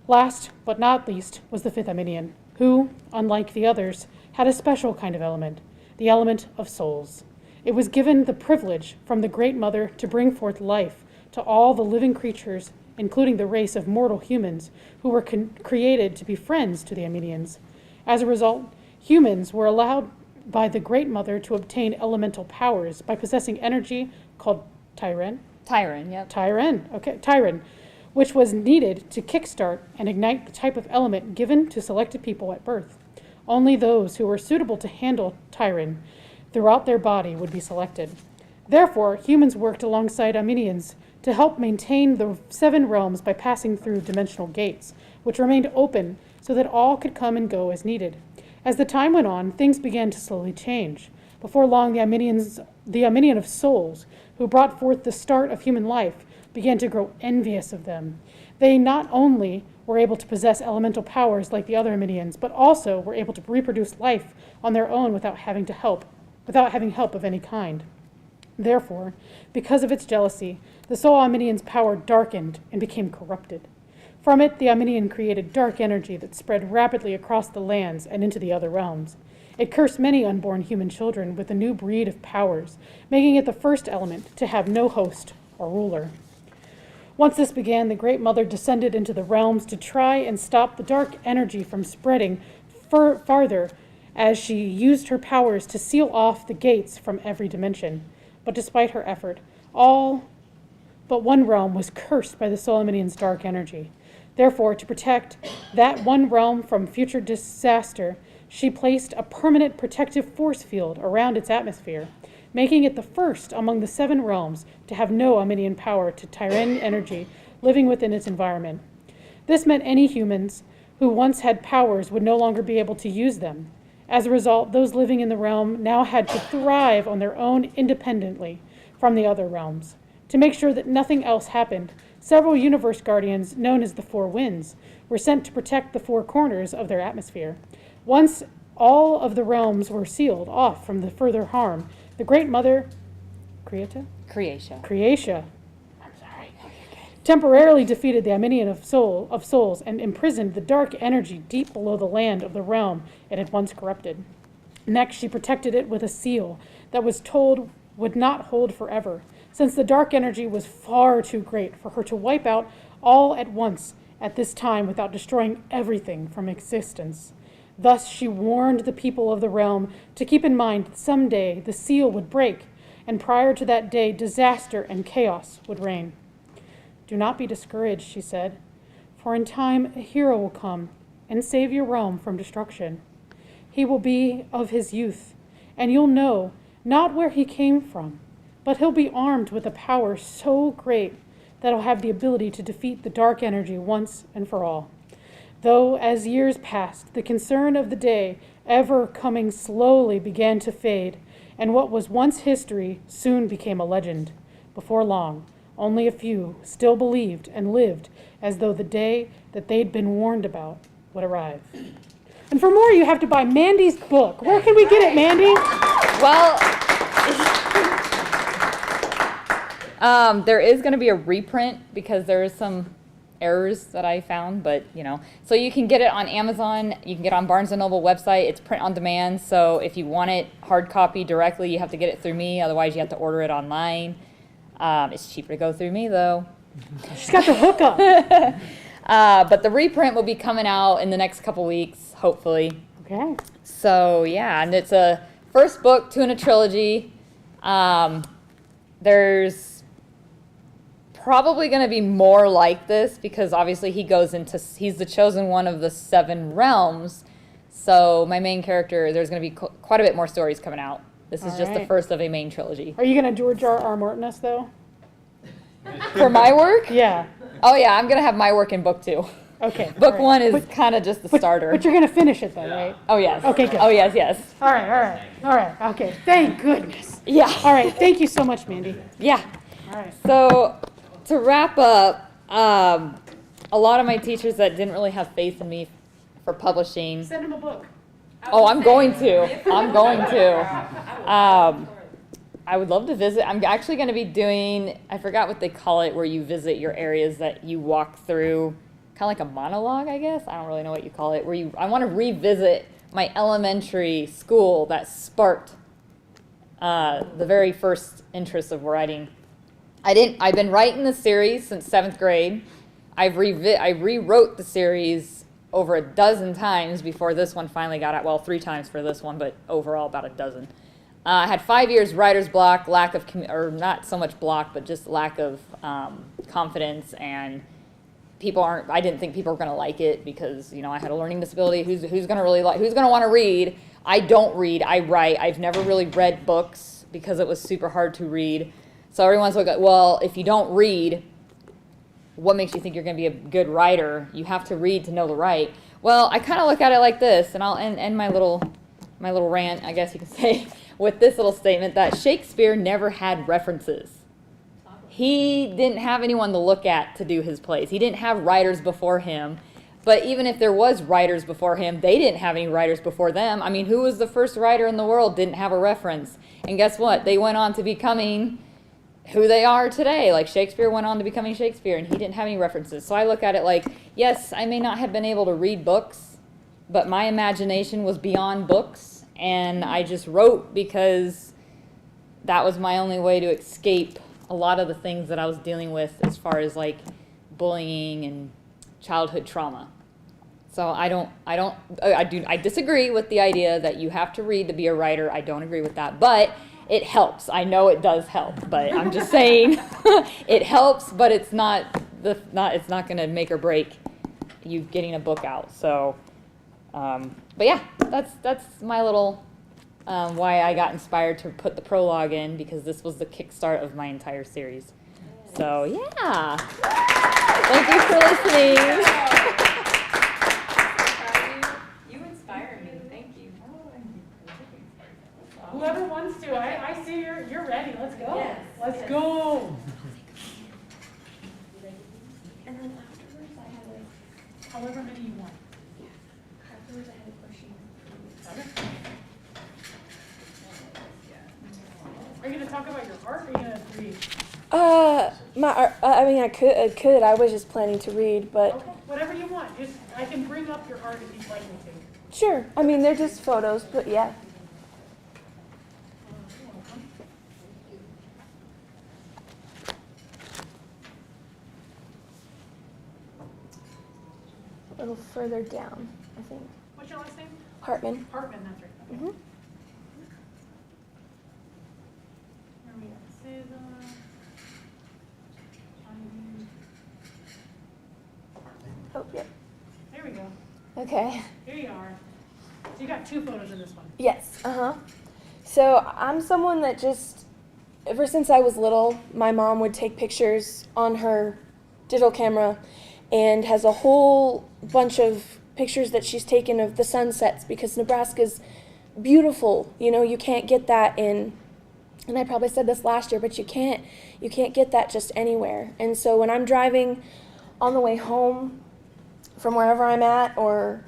[SPEAKER 4] Last but not least was the fifth Armenian, who, unlike the others, had a special kind of element, the element of souls. It was given the privilege from the Great Mother to bring forth life to all the living creatures, including the race of mortal humans, who were created to be friends to the Armenians. As a result, humans were allowed by the Great Mother to obtain elemental powers by possessing energy called Tyren, which was needed to kickstart and ignite the type of element given to selected people at birth. Only those who were suitable to handle Tyren throughout their body would be selected. Therefore, humans worked alongside Armenians to help maintain the 7 realms by passing through dimensional gates, which remained open so that all could come and go as needed. As the time went on, things began to slowly change. Before long, the Armenian of souls, who brought forth the start of human life, began to grow envious of them. They not only were able to possess elemental powers like the other Armenians, but also were able to reproduce life on their own without having help of any kind. Therefore, because of its jealousy, the Soul Armenian's power darkened and became corrupted. From it, the Armenian created dark energy that spread rapidly across the lands and into the other realms. It cursed many unborn human children with a new breed of powers, making it the first element to have no host or ruler. Once this began, the Great Mother descended into the realms to try and stop the dark energy from spreading farther as she used her powers to seal off the gates from every dimension. But despite her effort, all but one realm was cursed by the Soul Armenian's dark energy. Therefore, to protect that one realm from future disaster, she placed a permanent protective force field around its atmosphere. making it the first among the 7 realms to have no Omnidian power to tyrann energy living within its environment. This meant any humans who once had powers would no longer be able to use them. As a result, those living in the realm now had to thrive on their own independently from the other realms. To make sure that nothing else happened, several universe guardians, known as the 4 winds, were sent to protect the 4 corners of their atmosphere. Once all of the realms were sealed off from the further harm, the Great Mother, Creatia, temporarily defeated the Omnidian of souls and imprisoned the dark energy deep below the land of the realm it had once corrupted. Next, she protected it with a seal that was told would not hold forever, since the dark energy was far too great for her to wipe out all at once at this time without destroying everything from existence. Thus, she warned the people of the realm to keep in mind that someday the seal would break, and prior to that day, disaster and chaos would reign. Do not be discouraged, she said, for in time a hero will come and save your realm from destruction. He will be of his youth, and you'll know not where he came from, but he'll be armed with a power so great that he'll have the ability to defeat the dark energy once and for all. Though, as years passed, the concern of the day, ever coming slowly, began to fade, and what was once history soon became a legend. Before long, only a few still believed and lived as though the day that they'd been warned about would arrive. And for more, you have to buy Mandy's book. Where can we get it, Mandy?
[SPEAKER 9] Well, there is going to be a reprint because there is some errors that I found, but so you can get it on Amazon, you can get it on Barnes & Noble website. It's print on demand, so if you want it hard copy directly, you have to get it through me, otherwise you have to order it online. It's cheaper to go through me though.
[SPEAKER 4] She's got the hookup.
[SPEAKER 9] But the reprint will be coming out in the next couple weeks, hopefully.
[SPEAKER 4] Okay.
[SPEAKER 9] So yeah, and it's a first book to in a trilogy. There's probably going to be more like this because obviously he's the chosen one of the 7 realms. So my main character, there's going to be quite a bit more stories coming out. This is just the first of a main trilogy.
[SPEAKER 4] Are you going to George R. Martin us though?
[SPEAKER 9] For my work?
[SPEAKER 4] Yeah.
[SPEAKER 9] Oh yeah, I'm going to have my work in book 2.
[SPEAKER 4] Okay.
[SPEAKER 9] Book 1 is kind of just the starter.
[SPEAKER 4] But you're going to finish it though, right?
[SPEAKER 9] Oh yes.
[SPEAKER 4] Okay, good.
[SPEAKER 9] Oh yes.
[SPEAKER 4] All right. Okay. Thank goodness.
[SPEAKER 9] Yeah.
[SPEAKER 4] All right. Thank you so much, Mandy.
[SPEAKER 9] Yeah.
[SPEAKER 4] All right.
[SPEAKER 9] So to wrap up, a lot of my teachers that didn't really have faith in me for publishing.
[SPEAKER 4] Send him a book.
[SPEAKER 9] Oh, I'm going to. I would love to visit. I'm actually going to be doing, I forgot what they call it, where you visit your areas that you walk through, kind of like a monologue, I guess. I don't really know what you call it. I want to revisit my elementary school that sparked the very first interest of writing. I've been writing the series since 7th grade. I rewrote the series over a dozen times before this one finally got out. Well, 3 times for this one, but overall about a dozen. I had 5 years writer's block, lack of, or not so much block, but just lack of confidence, and I didn't think people were going to like it because, I had a learning disability. Who's going to want to read? I don't read, I write. I've never really read books because it was super hard to read. So everyone's like, well, if you don't read, what makes you think you're going to be a good writer? You have to read to know to write. Well, I kind of look at it like this, and I'll end my little rant, I guess you could say, with this little statement that Shakespeare never had references. He didn't have anyone to look at to do his plays. He didn't have writers before him. But even if there was writers before him, they didn't have any writers before them. I mean, who was the first writer in the world didn't have a reference? And guess what? They went on to becoming who they are today. Like Shakespeare went on to becoming Shakespeare, and he didn't have any references. So I look at it like, yes, I may not have been able to read books, but my imagination was beyond books, and I just wrote because that was my only way to escape a lot of the things that I was dealing with as far as like bullying and childhood trauma. So I disagree with the idea that you have to read to be a writer. I don't agree with that, but it helps. I know it does help, but I'm just saying it helps, but it's not going to make or break you getting a book out. So, but yeah, that's my little why I got inspired to put the prologue in, because this was the kickstart of my entire series. So yeah, thank you for listening.
[SPEAKER 3] You inspire me, thank you.
[SPEAKER 4] Whoever wants to, I see you're ready. Let's go.
[SPEAKER 3] Yes,
[SPEAKER 4] Let's
[SPEAKER 3] yes.
[SPEAKER 4] go.
[SPEAKER 10] And then afterwards, I had like,
[SPEAKER 4] However many you want.
[SPEAKER 10] afterwards I had a question.
[SPEAKER 4] Okay. Are you gonna talk about your art, or are you gonna read?
[SPEAKER 10] I mean, I could. I was just planning to read, but
[SPEAKER 4] Okay, whatever you want. Just I can bring up your art if you'd like me to.
[SPEAKER 10] sure. I mean, they're just photos, but yeah. A little further down, I think.
[SPEAKER 4] What's your last name?
[SPEAKER 10] Hartman.
[SPEAKER 4] Hartman, that's right. Okay.
[SPEAKER 10] Mhm.
[SPEAKER 4] Where are we at? Scissor.
[SPEAKER 10] Oh, yep.
[SPEAKER 4] There we go.
[SPEAKER 10] Okay.
[SPEAKER 4] Here you are. So you got 2 photos in this one.
[SPEAKER 10] Yes. So I'm someone that just, ever since I was little, my mom would take pictures on her digital camera, and has a whole bunch of pictures that she's taken of the sunsets, because Nebraska's beautiful. You know, you can't get that in, and I probably said this last year, but you can't get that just anywhere. And so when I'm driving on the way home from wherever I'm at, or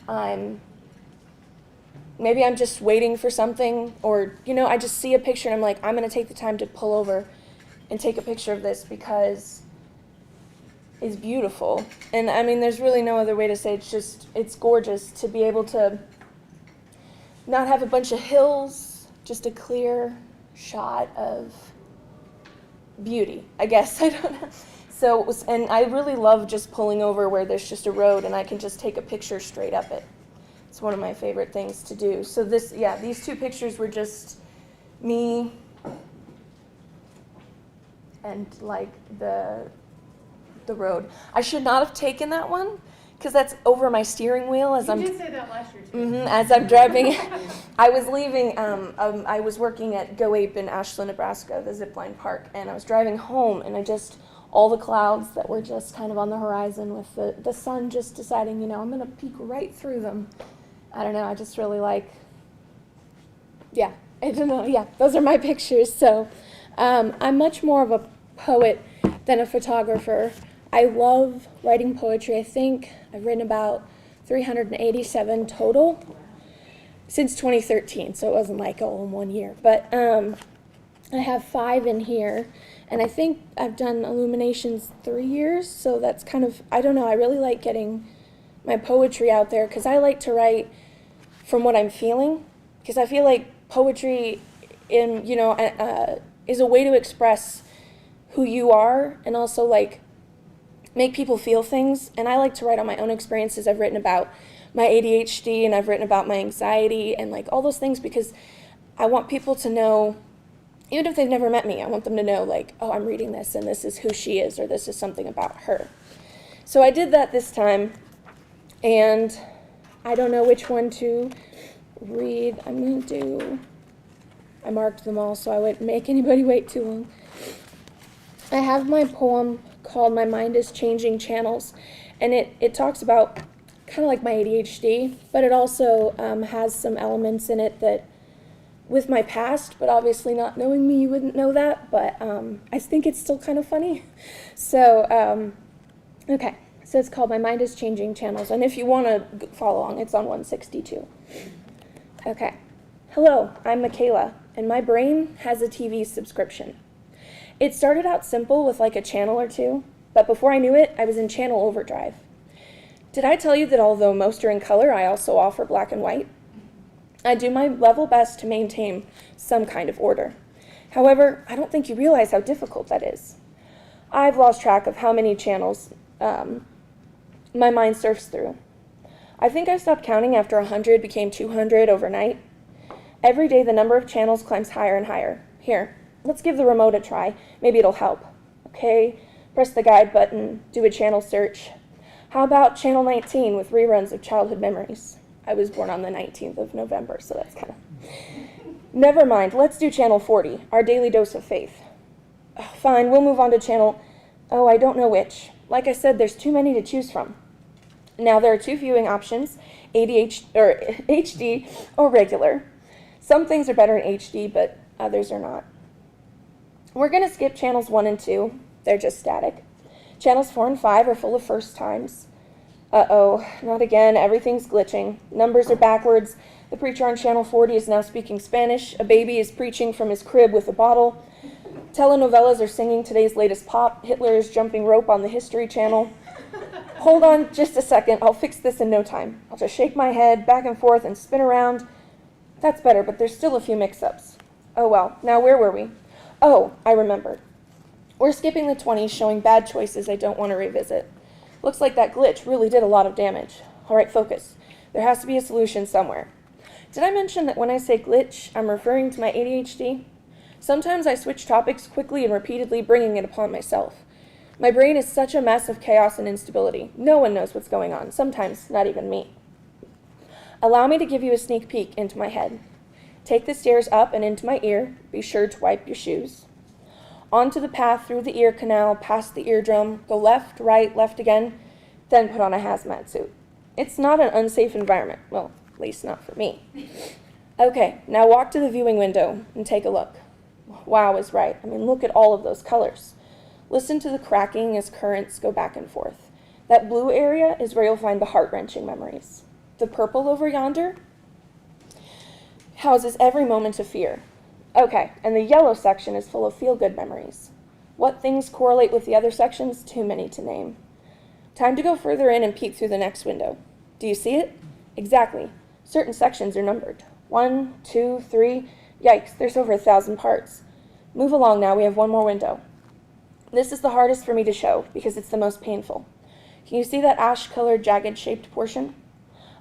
[SPEAKER 10] maybe I'm just waiting for something, or, you know, I just see a picture and I'm like, I'm going to take the time to pull over and take a picture of this, because it's beautiful. And I mean, there's really no other way to say it. It's gorgeous to be able to not have a bunch of hills, just a clear shot of beauty, I guess. I don't know. So it was, and I really love just pulling over where there's just a road and I can just take a picture straight up it. It's one of my favorite things to do. So these 2 pictures were just me and like the road. I should not have taken that one, because that's over my steering wheel as
[SPEAKER 4] You did say that last year too.
[SPEAKER 10] as I'm driving. I was leaving. I was working at Go Ape in Ashland, Nebraska, the zipline park, and I was driving home, and all the clouds that were just kind of on the horizon, with the sun just deciding, you know, I'm gonna peek right through them. I don't know. I just really like. Yeah, I don't know. Yeah, those are my pictures. So I'm much more of a poet than a photographer. I love writing poetry. I think I've written about 387 total since 2013, so it wasn't like all in one year. But I have 5 in here, and I think I've done Illuminations 3 years, so that's kind of, I don't know, I really like getting my poetry out there, because I like to write from what I'm feeling, because I feel like poetry is a way to express who you are, and also like make people feel things. And I like to write on my own experiences. I've written about my ADHD, and I've written about my anxiety, and like all those things, because I want people to know, even if they've never met me, I want them to know, like, oh, I'm reading this, and this is who she is, or this is something about her. So I did that this time, and I don't know which one to read. I marked them all so I wouldn't make anybody wait too long. I have my poem called My Mind is Changing Channels, and it talks about kind of like my ADHD, but it also has some elements in it that with my past, but obviously not knowing me, you wouldn't know that, but I think it's still kind of funny. So, okay, so it's called My Mind is Changing Channels, and if you want to follow along, it's on 162. Okay. Hello, I'm Michaela, and my brain has a TV subscription. It started out simple with like a channel or 2, but before I knew it, I was in channel overdrive. Did I tell you that although most are in color, I also offer black and white? I do my level best to maintain some kind of order. However, I don't think you realize how difficult that is. I've lost track of how many channels my mind surfs through. I think I stopped counting after 100 became 200 overnight. Every day the number of channels climbs higher and higher. Here, let's give the remote a try. Maybe it'll help. Okay, press the guide button, do a channel search. How about channel 19 with reruns of childhood memories? I was born on the 19th of November, so that's kind of... Never mind, let's do channel 40, our daily dose of faith. Fine, we'll move on to channel, oh, I don't know which. Like I said, there's too many to choose from. Now there are 2 viewing options, HD or regular. Some things are better in HD, but others are not. We're going to skip channels 1 and 2. They're just static. Channels 4 and 5 are full of first times. Uh-oh, not again. Everything's glitching. Numbers are backwards. The preacher on channel 40 is now speaking Spanish. A baby is preaching from his crib with a bottle. Telenovelas are singing today's latest pop. Hitler is jumping rope on the History Channel. Hold on just a second. I'll fix this in no time. I'll just shake my head back and forth and spin around. That's better, but there's still a few mix-ups. Oh well, now where were we? Oh, I remembered. We're skipping the 20s, showing bad choices I don't want to revisit. Looks like that glitch really did a lot of damage. All right, focus. There has to be a solution somewhere. Did I mention that when I say glitch, I'm referring to my ADHD? Sometimes I switch topics quickly and repeatedly, bringing it upon myself. My brain is such a mess of chaos and instability. No one knows what's going on, sometimes not even me. Allow me to give you a sneak peek into my head. Take the stairs up and into my ear. Be sure to wipe your shoes. Onto the path through the ear canal, past the eardrum, go left, right, left again, then put on a hazmat suit. It's not an unsafe environment. Well, at least not for me. Okay, now walk to the viewing window and take a look. Wow is right. I mean, look at all of those colors. Listen to the cracking as currents go back and forth. That blue area is where you'll find the heart-wrenching memories. The purple over yonder houses every moment of fear. Okay, and the yellow section is full of feel-good memories. What things correlate with the other sections? Too many to name. Time to go further in and peek through the next window. Do you see it? Exactly. Certain sections are numbered. 1, 2, 3. Yikes, there's over 1,000 parts. Move along now, we have one more window. This is the hardest for me to show because it's the most painful. Can you see that ash-colored, jagged-shaped portion?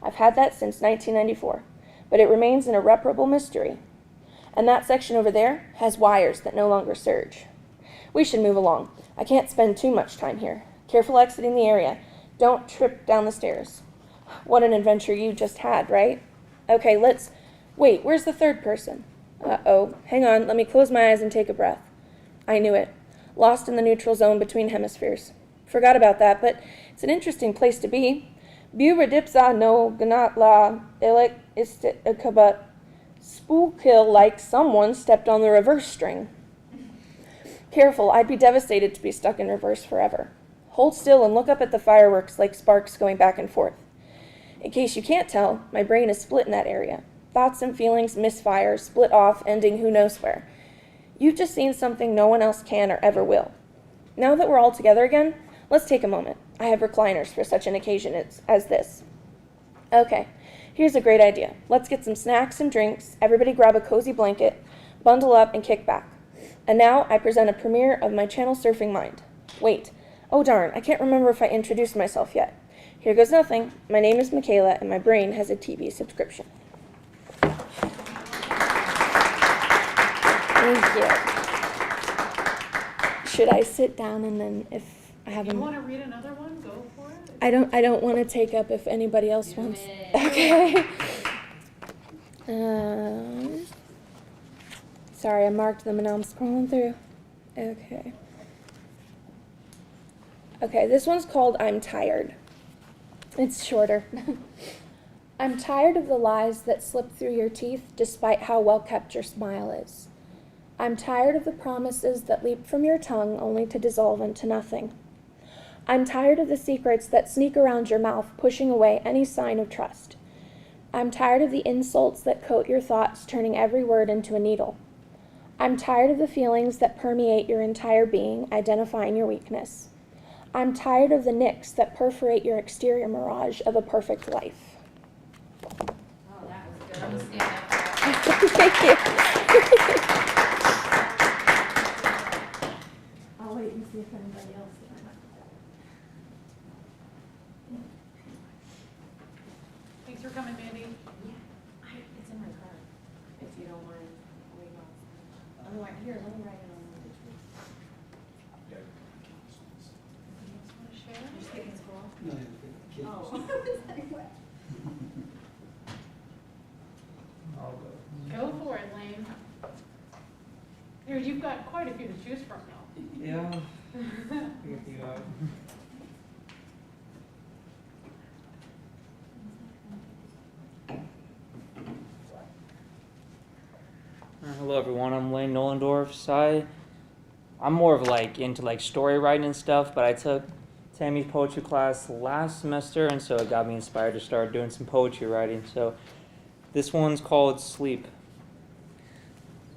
[SPEAKER 10] I've had that since 1994, but it remains an irreparable mystery. And that section over there has wires that no longer surge. We should move along. I can't spend too much time here. Careful exiting the area. Don't trip down the stairs. What an adventure you just had, right? Okay, wait, where's the third person? Uh-oh, hang on, let me close my eyes and take a breath. I knew it. Lost in the neutral zone between hemispheres. Forgot about that, but it's an interesting place to be. Buradipsa no gnatla ilek istikabat. Spookil like someone stepped on the reverse string. Careful, I'd be devastated to be stuck in reverse forever. Hold still and look up at the fireworks like sparks going back and forth. In case you can't tell, my brain is split in that area. Thoughts and feelings misfire, split off, ending who knows where. You've just seen something no one else can or ever will. Now that we're all together again, let's take a moment. I have recliners for such an occasion as this. Okay, here's a great idea. Let's get some snacks and drinks, everybody grab a cozy blanket, bundle up, and kick back. And now I present a premiere of my channel surfing mind. Wait, oh darn, I can't remember if I introduced myself yet. Here goes nothing. My name is Michaela, and my brain has a TV subscription. Thank you. Should I sit down and then if I have
[SPEAKER 1] You want to read another one? Go for it.
[SPEAKER 10] I don't want to take up if anybody else wants. Okay. Sorry, I marked them and now I'm scrolling through. Okay. Okay, this one's called I'm Tired. It's shorter. I'm tired of the lies that slip through your teeth despite how well kept your smile is. I'm tired of the promises that leap from your tongue only to dissolve into nothing. I'm tired of the secrets that sneak around your mouth, pushing away any sign of trust. I'm tired of the insults that coat your thoughts, turning every word into a needle. I'm tired of the feelings that permeate your entire being, identifying your weakness. I'm tired of the nicks that perforate your exterior mirage of a perfect life.
[SPEAKER 2] Oh, that was good. I'm gonna stand up.
[SPEAKER 10] Thank you. I'll wait and see if anybody else is.
[SPEAKER 1] Thanks for coming, Mandy.
[SPEAKER 3] It's in my car, if you don't mind. Otherwise, here, let me write it on the picture.
[SPEAKER 1] Want to share?
[SPEAKER 3] You're skipping school?
[SPEAKER 5] No,
[SPEAKER 3] Oh.
[SPEAKER 5] I'll go.
[SPEAKER 1] Go for it, Lane.
[SPEAKER 4] got quite a few to choose from now.
[SPEAKER 5] Yeah. Pick a few out.
[SPEAKER 11] Hello everyone, I'm Lane Nollendorf. So I'm more of like into like story writing and stuff, but I took Tammy's poetry class last semester, and so it got me inspired to start doing some poetry writing. So this one's called Sleep.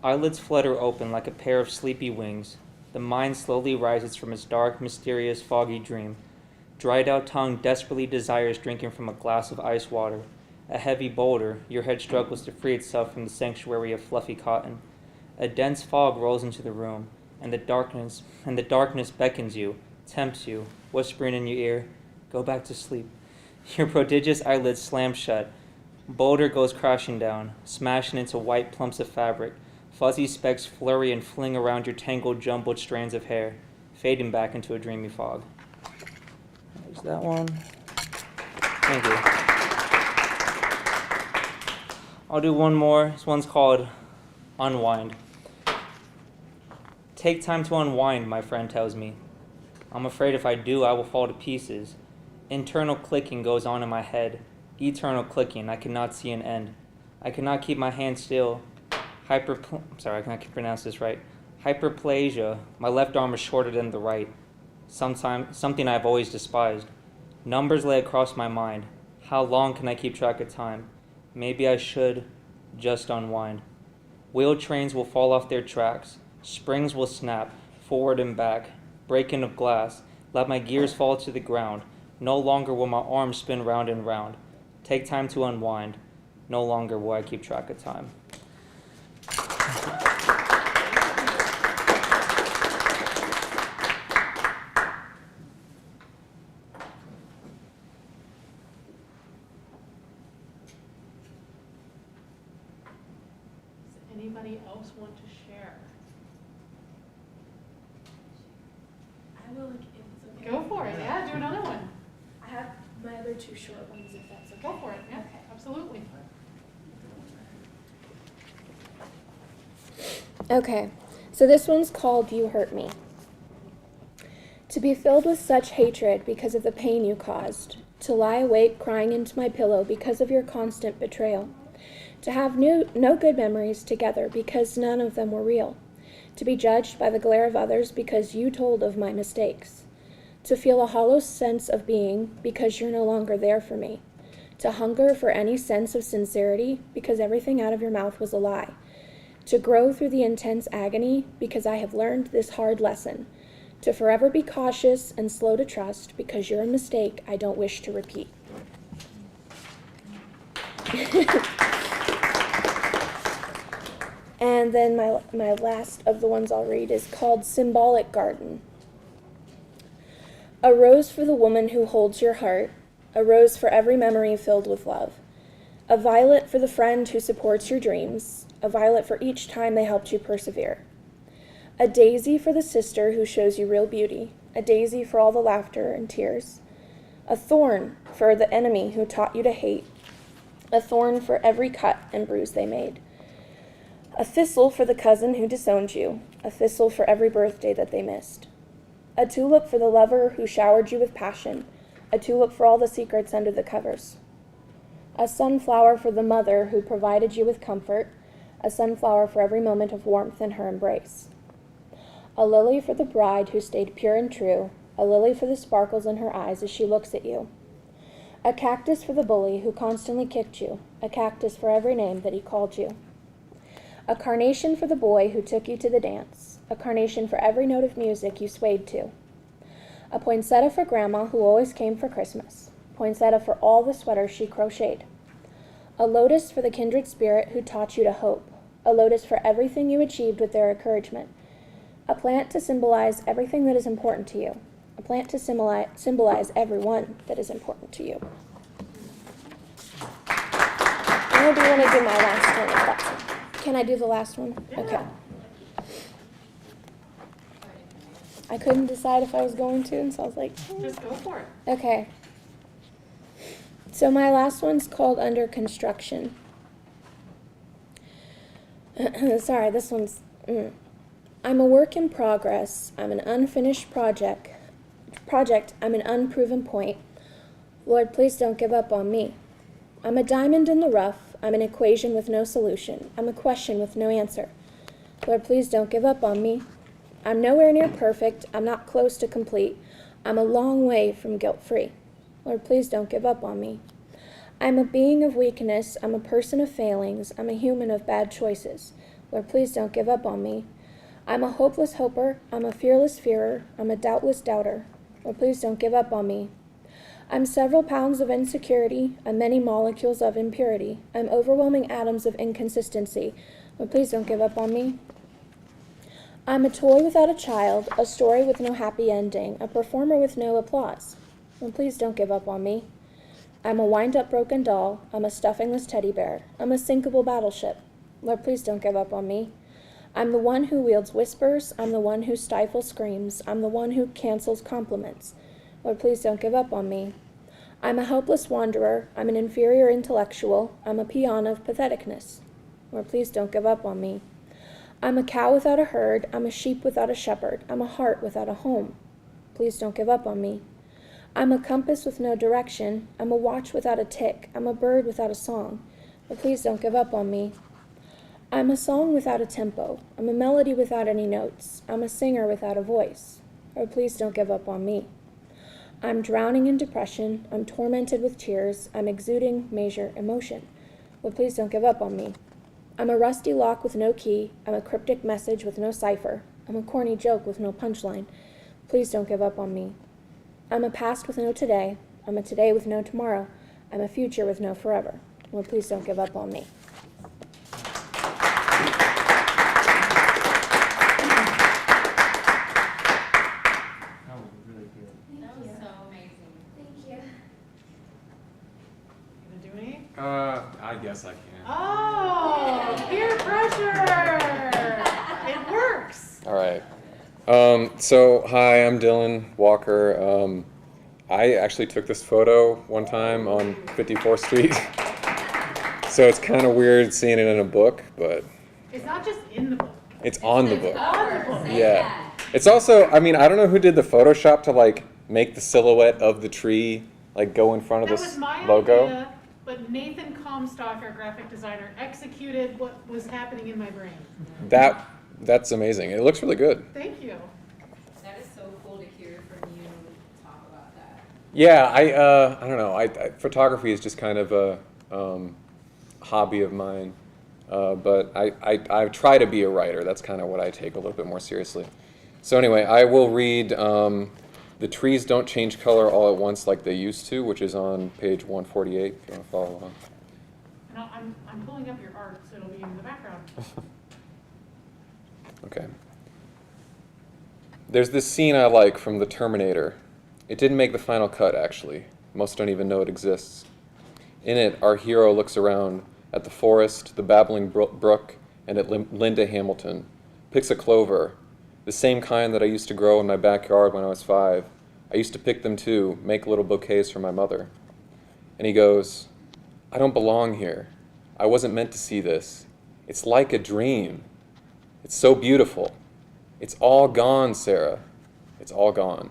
[SPEAKER 11] Eyelids flutter open like a pair of sleepy wings. The mind slowly rises from its dark, mysterious, foggy dream. Dried out tongue desperately desires drinking from a glass of ice water. A heavy boulder, your head struggles to free itself from the sanctuary of fluffy cotton. A dense fog rolls into the room, and the darkness beckons you, tempts you, whispering in your ear, go back to sleep. Your prodigious eyelids slam shut. Boulder goes crashing down, smashing into white plumps of fabric. Fuzzy specks flurry and fling around your tangled, jumbled strands of hair, fading back into a dreamy fog. There's that one. Thank you. I'll do one more. This one's called Unwind. Take time to unwind, my friend tells me. I'm afraid if I do, I will fall to pieces. Internal clicking goes on in my head. Eternal clicking, I cannot see an end. I cannot keep my hand still. I cannot pronounce this right. Hyperplasia, my left arm is shorter than the right. Something I've always despised. Numbers lay across my mind. How long can I keep track of time? Maybe I should just unwind. Wheel trains will fall off their tracks. Springs will snap, forward and back. Breaking of glass. Let my gears fall to the ground. No longer will my arms spin round and round. Take time to unwind. No longer will I keep track of time.
[SPEAKER 4] Does anybody else want to share?
[SPEAKER 10] I will, if it's okay.
[SPEAKER 4] Go for it, yeah, do another one.
[SPEAKER 10] I have my other two short ones, if that's okay.
[SPEAKER 4] Go for it, yeah,
[SPEAKER 10] Okay.
[SPEAKER 4] absolutely.
[SPEAKER 10] Okay, so this one's called You Hurt Me. To be filled with such hatred because of the pain you caused, to lie awake crying into my pillow because of your constant betrayal, to have no good memories together because none of them were real, to be judged by the glare of others because you told of my mistakes, to feel a hollow sense of being because you're no longer there for me, to hunger for any sense of sincerity because everything out of your mouth was a lie, to grow through the intense agony because I have learned this hard lesson, to forever be cautious and slow to trust because you're a mistake I don't wish to repeat. And then my last of the ones I'll read is called Symbolic Garden. A rose for the woman who holds your heart, a rose for every memory filled with love, a violet for the friend who supports your dreams, a violet for each time they helped you persevere, a daisy for the sister who shows you real beauty, a daisy for all the laughter and tears, a thorn for the enemy who taught you to hate, a thorn for every cut and bruise they made, a thistle for the cousin who disowned you, a thistle for every birthday that they missed, a tulip for the lover who showered you with passion, a tulip for all the secrets under the covers, a sunflower for the mother who provided you with comfort, a sunflower for every moment of warmth in her embrace, a lily for the bride who stayed pure and true, a lily for the sparkles in her eyes as she looks at you, a cactus for the bully who constantly kicked you, a cactus for every name that he called you, a carnation for the boy who took you to the dance, a carnation for every note of music you swayed to, a poinsettia for Grandma who always came for Christmas, poinsettia for all the sweaters she crocheted, a lotus for the kindred spirit who taught you to hope, a lotus for everything you achieved with their encouragement, a plant to symbolize everything that is important to you, a plant to symbolize everyone that is important to you. I do want to do my last one. If that's, can I do the last one?
[SPEAKER 4] Yeah.
[SPEAKER 10] Okay. I couldn't decide if I was going to, and so I was like,
[SPEAKER 4] Just go for it.
[SPEAKER 10] okay. So my last one's called Under Construction. Sorry, this one's... I'm a work in progress. I'm an unfinished project. I'm an unproven point. Lord, please don't give up on me. I'm a diamond in the rough. I'm an equation with no solution. I'm a question with no answer. Lord, please don't give up on me. I'm nowhere near perfect. I'm not close to complete. I'm a long way from guilt-free. Lord, please don't give up on me. I'm a being of weakness. I'm a person of failings. I'm a human of bad choices. Lord, please don't give up on me. I'm a hopeless hoper. I'm a fearless fearer. I'm a doubtless doubter. Lord, please don't give up on me. I'm several pounds of insecurity. I'm many molecules of impurity. I'm overwhelming atoms of inconsistency. Lord, please don't give up on me. I'm a toy without a child, a story with no happy ending, a performer with no applause. Lord, please don't give up on me. I'm a wind-up broken doll. I'm a stuffingless teddy bear. I'm a sinkable battleship. Lord, please don't give up on me. I'm the one who wields whispers. I'm the one who stifles screams. I'm the one who cancels compliments. Lord, please don't give up on me. I'm a helpless wanderer. I'm an inferior intellectual. I'm a peon of patheticness. Lord, please don't give up on me. I'm a cow without a herd. I'm a sheep without a shepherd. I'm a heart without a home. Please don't give up on me. I'm a compass with no direction. I'm a watch without a tick. I'm a bird without a song. But please don't give up on me. I'm a song without a tempo. I'm a melody without any notes. I'm a singer without a voice. Oh, please don't give up on me. I'm drowning in depression. I'm tormented with tears. I'm exuding major emotion. But please don't give up on me. I'm a rusty lock with no key. I'm a cryptic message with no cipher. I'm a corny joke with no punchline. Please don't give up on me. I'm a past with no today. I'm a today with no tomorrow. I'm a future with no forever. Well, please don't give up on me.
[SPEAKER 11] That was really good.
[SPEAKER 2] That was so amazing.
[SPEAKER 6] Thank you.
[SPEAKER 1] You gonna do any?
[SPEAKER 7] I guess I can.
[SPEAKER 1] Oh, peer pressure. It works.
[SPEAKER 7] All right. So hi, I'm Dylan Walker. I actually took this photo one time on 54th Street. So it's kind of weird seeing it in a book, but
[SPEAKER 1] It's not just in the book.
[SPEAKER 7] it's on the book.
[SPEAKER 1] On the book.
[SPEAKER 7] Yeah. It's also, I mean, I don't know who did the Photoshop to like make the silhouette of the tree like go in front of
[SPEAKER 1] That was
[SPEAKER 7] this
[SPEAKER 1] my
[SPEAKER 7] logo.
[SPEAKER 1] idea, but Nathan Comstock, our graphic designer, executed what was happening in my brain.
[SPEAKER 7] That's amazing. It looks really good.
[SPEAKER 1] Thank you.
[SPEAKER 2] That is so cool to hear from you talk about that.
[SPEAKER 7] Yeah, I don't know. Photography is just kind of a hobby of mine, but I try to be a writer. That's kind of what I take a little bit more seriously. So anyway, I will read The Trees Don't Change Color All at Once Like They Used to, which is on page 148, if you want to follow along.
[SPEAKER 1] No, I'm pulling up your art, so it'll be in the background.
[SPEAKER 7] Okay. There's this scene I like from The Terminator. It didn't make the final cut, actually. Most don't even know it exists. In it, our hero looks around at the forest, the babbling brook, and at Linda Hamilton, picks a clover, the same kind that I used to grow in my backyard when I was 5. I used to pick them too, make little bouquets for my mother. And he goes, I don't belong here. I wasn't meant to see this. It's like a dream. It's so beautiful. It's all gone, Sarah. It's all gone.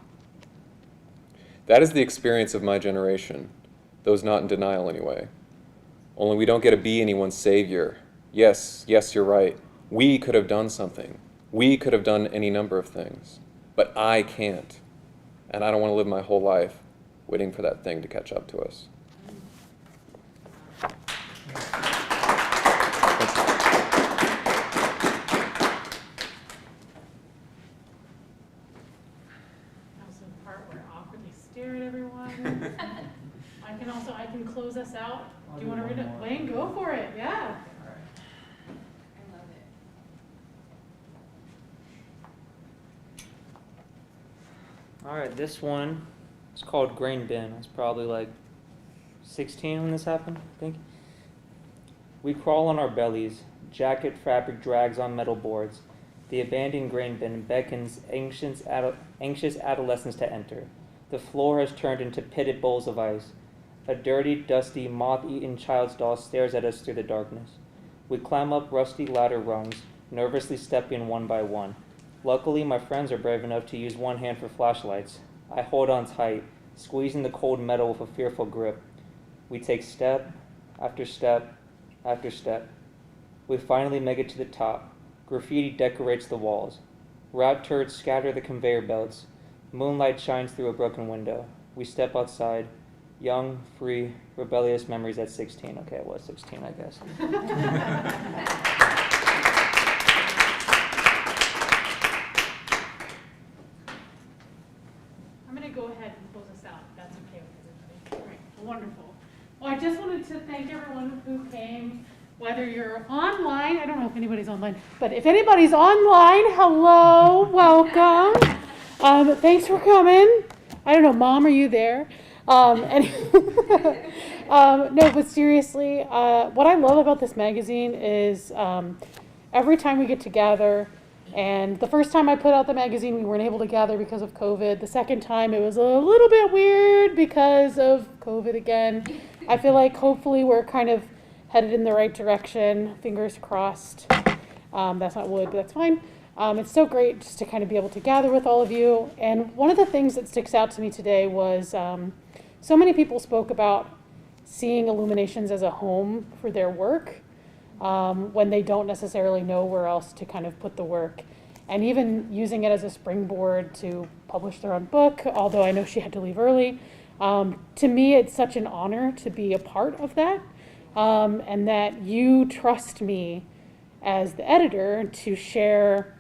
[SPEAKER 7] That is the experience of my generation, those not in denial anyway. Only we don't get to be anyone's savior. Yes, you're right. We could have done something. We could have done any number of things. But I can't. And I don't want to live my whole life waiting for that thing to catch up to us.
[SPEAKER 1] Also the part where I awkwardly stare at everyone. I can close us out. Do you want to read it? Wayne, go for it. Yeah.
[SPEAKER 2] I love it.
[SPEAKER 11] All right, this one is called Grain Bin. I was probably like 16 when this happened, I think. We crawl on our bellies. Jacket fabric drags on metal boards. The abandoned grain bin beckons anxious adolescents to enter. The floor has turned into pitted bowls of ice. A dirty, dusty, moth-eaten child's doll stares at us through the darkness. We climb up rusty ladder rungs, nervously stepping one by one. Luckily, my friends are brave enough to use one hand for flashlights. I hold on tight, squeezing the cold metal with a fearful grip. We take step after step after step. We finally make it to the top. Graffiti decorates the walls. Rat turds scatter the conveyor belts. Moonlight shines through a broken window. We step outside. Young, free, rebellious memories at 16. Okay, I was 16, I guess.
[SPEAKER 4] I'm going to go ahead and close this out, if that's okay with everybody. Great, wonderful. Well, I just wanted to thank everyone who came, whether you're online, I don't know if anybody's online, but if anybody's online, hello, welcome. Thanks for coming. I don't know, Mom, are you there? No, but seriously, what I love about this magazine is every time we get together, and the first time I put out the magazine, we weren't able to gather because of COVID. The second time, it was a little bit weird because of COVID again. I feel like hopefully we're kind of headed in the right direction. Fingers crossed. That's not wood, but that's fine. It's so great just to kind of be able to gather with all of you. And one of the things that sticks out to me today was so many people spoke about seeing Illuminations as a home for their work when they don't necessarily know where else to kind of put the work. And even using it as a springboard to publish their own book, although I know she had to leave early. To me, it's such an honor to be a part of that, and that you trust me as the editor to share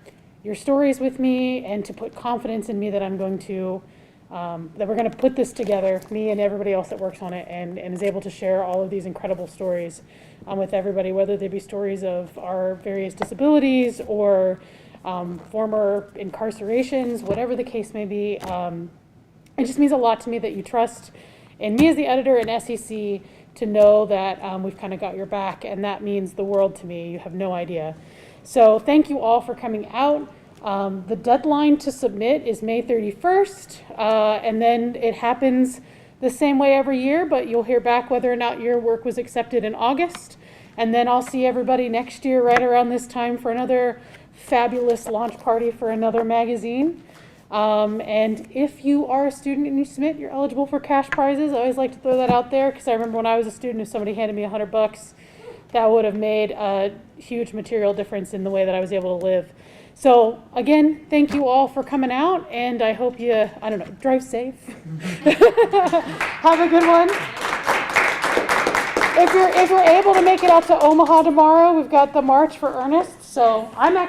[SPEAKER 4] your stories with me and to put confidence in me that I'm going to, that we're going to put this together, me and everybody else that works on it, and is able to share all of these incredible stories with everybody, whether they be stories of our various disabilities or former incarcerations, whatever the case may be. It just means a lot to me that you trust in me as the editor and SEC to know that we've kind of got your back, and that means the world to me. You have no idea. So thank you all for coming out. The deadline to submit is May 31st, and then it happens the same way every year, but you'll hear back whether or not your work was accepted in August. And then I'll see everybody next year right around this time for another fabulous launch party for another magazine. And if you are a student and you submit, you're eligible for cash prizes. I always like to throw that out there because I remember when I was a student, if somebody handed me $100, that would have made a huge material difference in the way that I was able to live. So again, thank you all for coming out, and I hope you, I don't know, drive safe. Have a good one. If you're able to make it out to Omaha tomorrow, we've got the March for Ernest. So I'm actually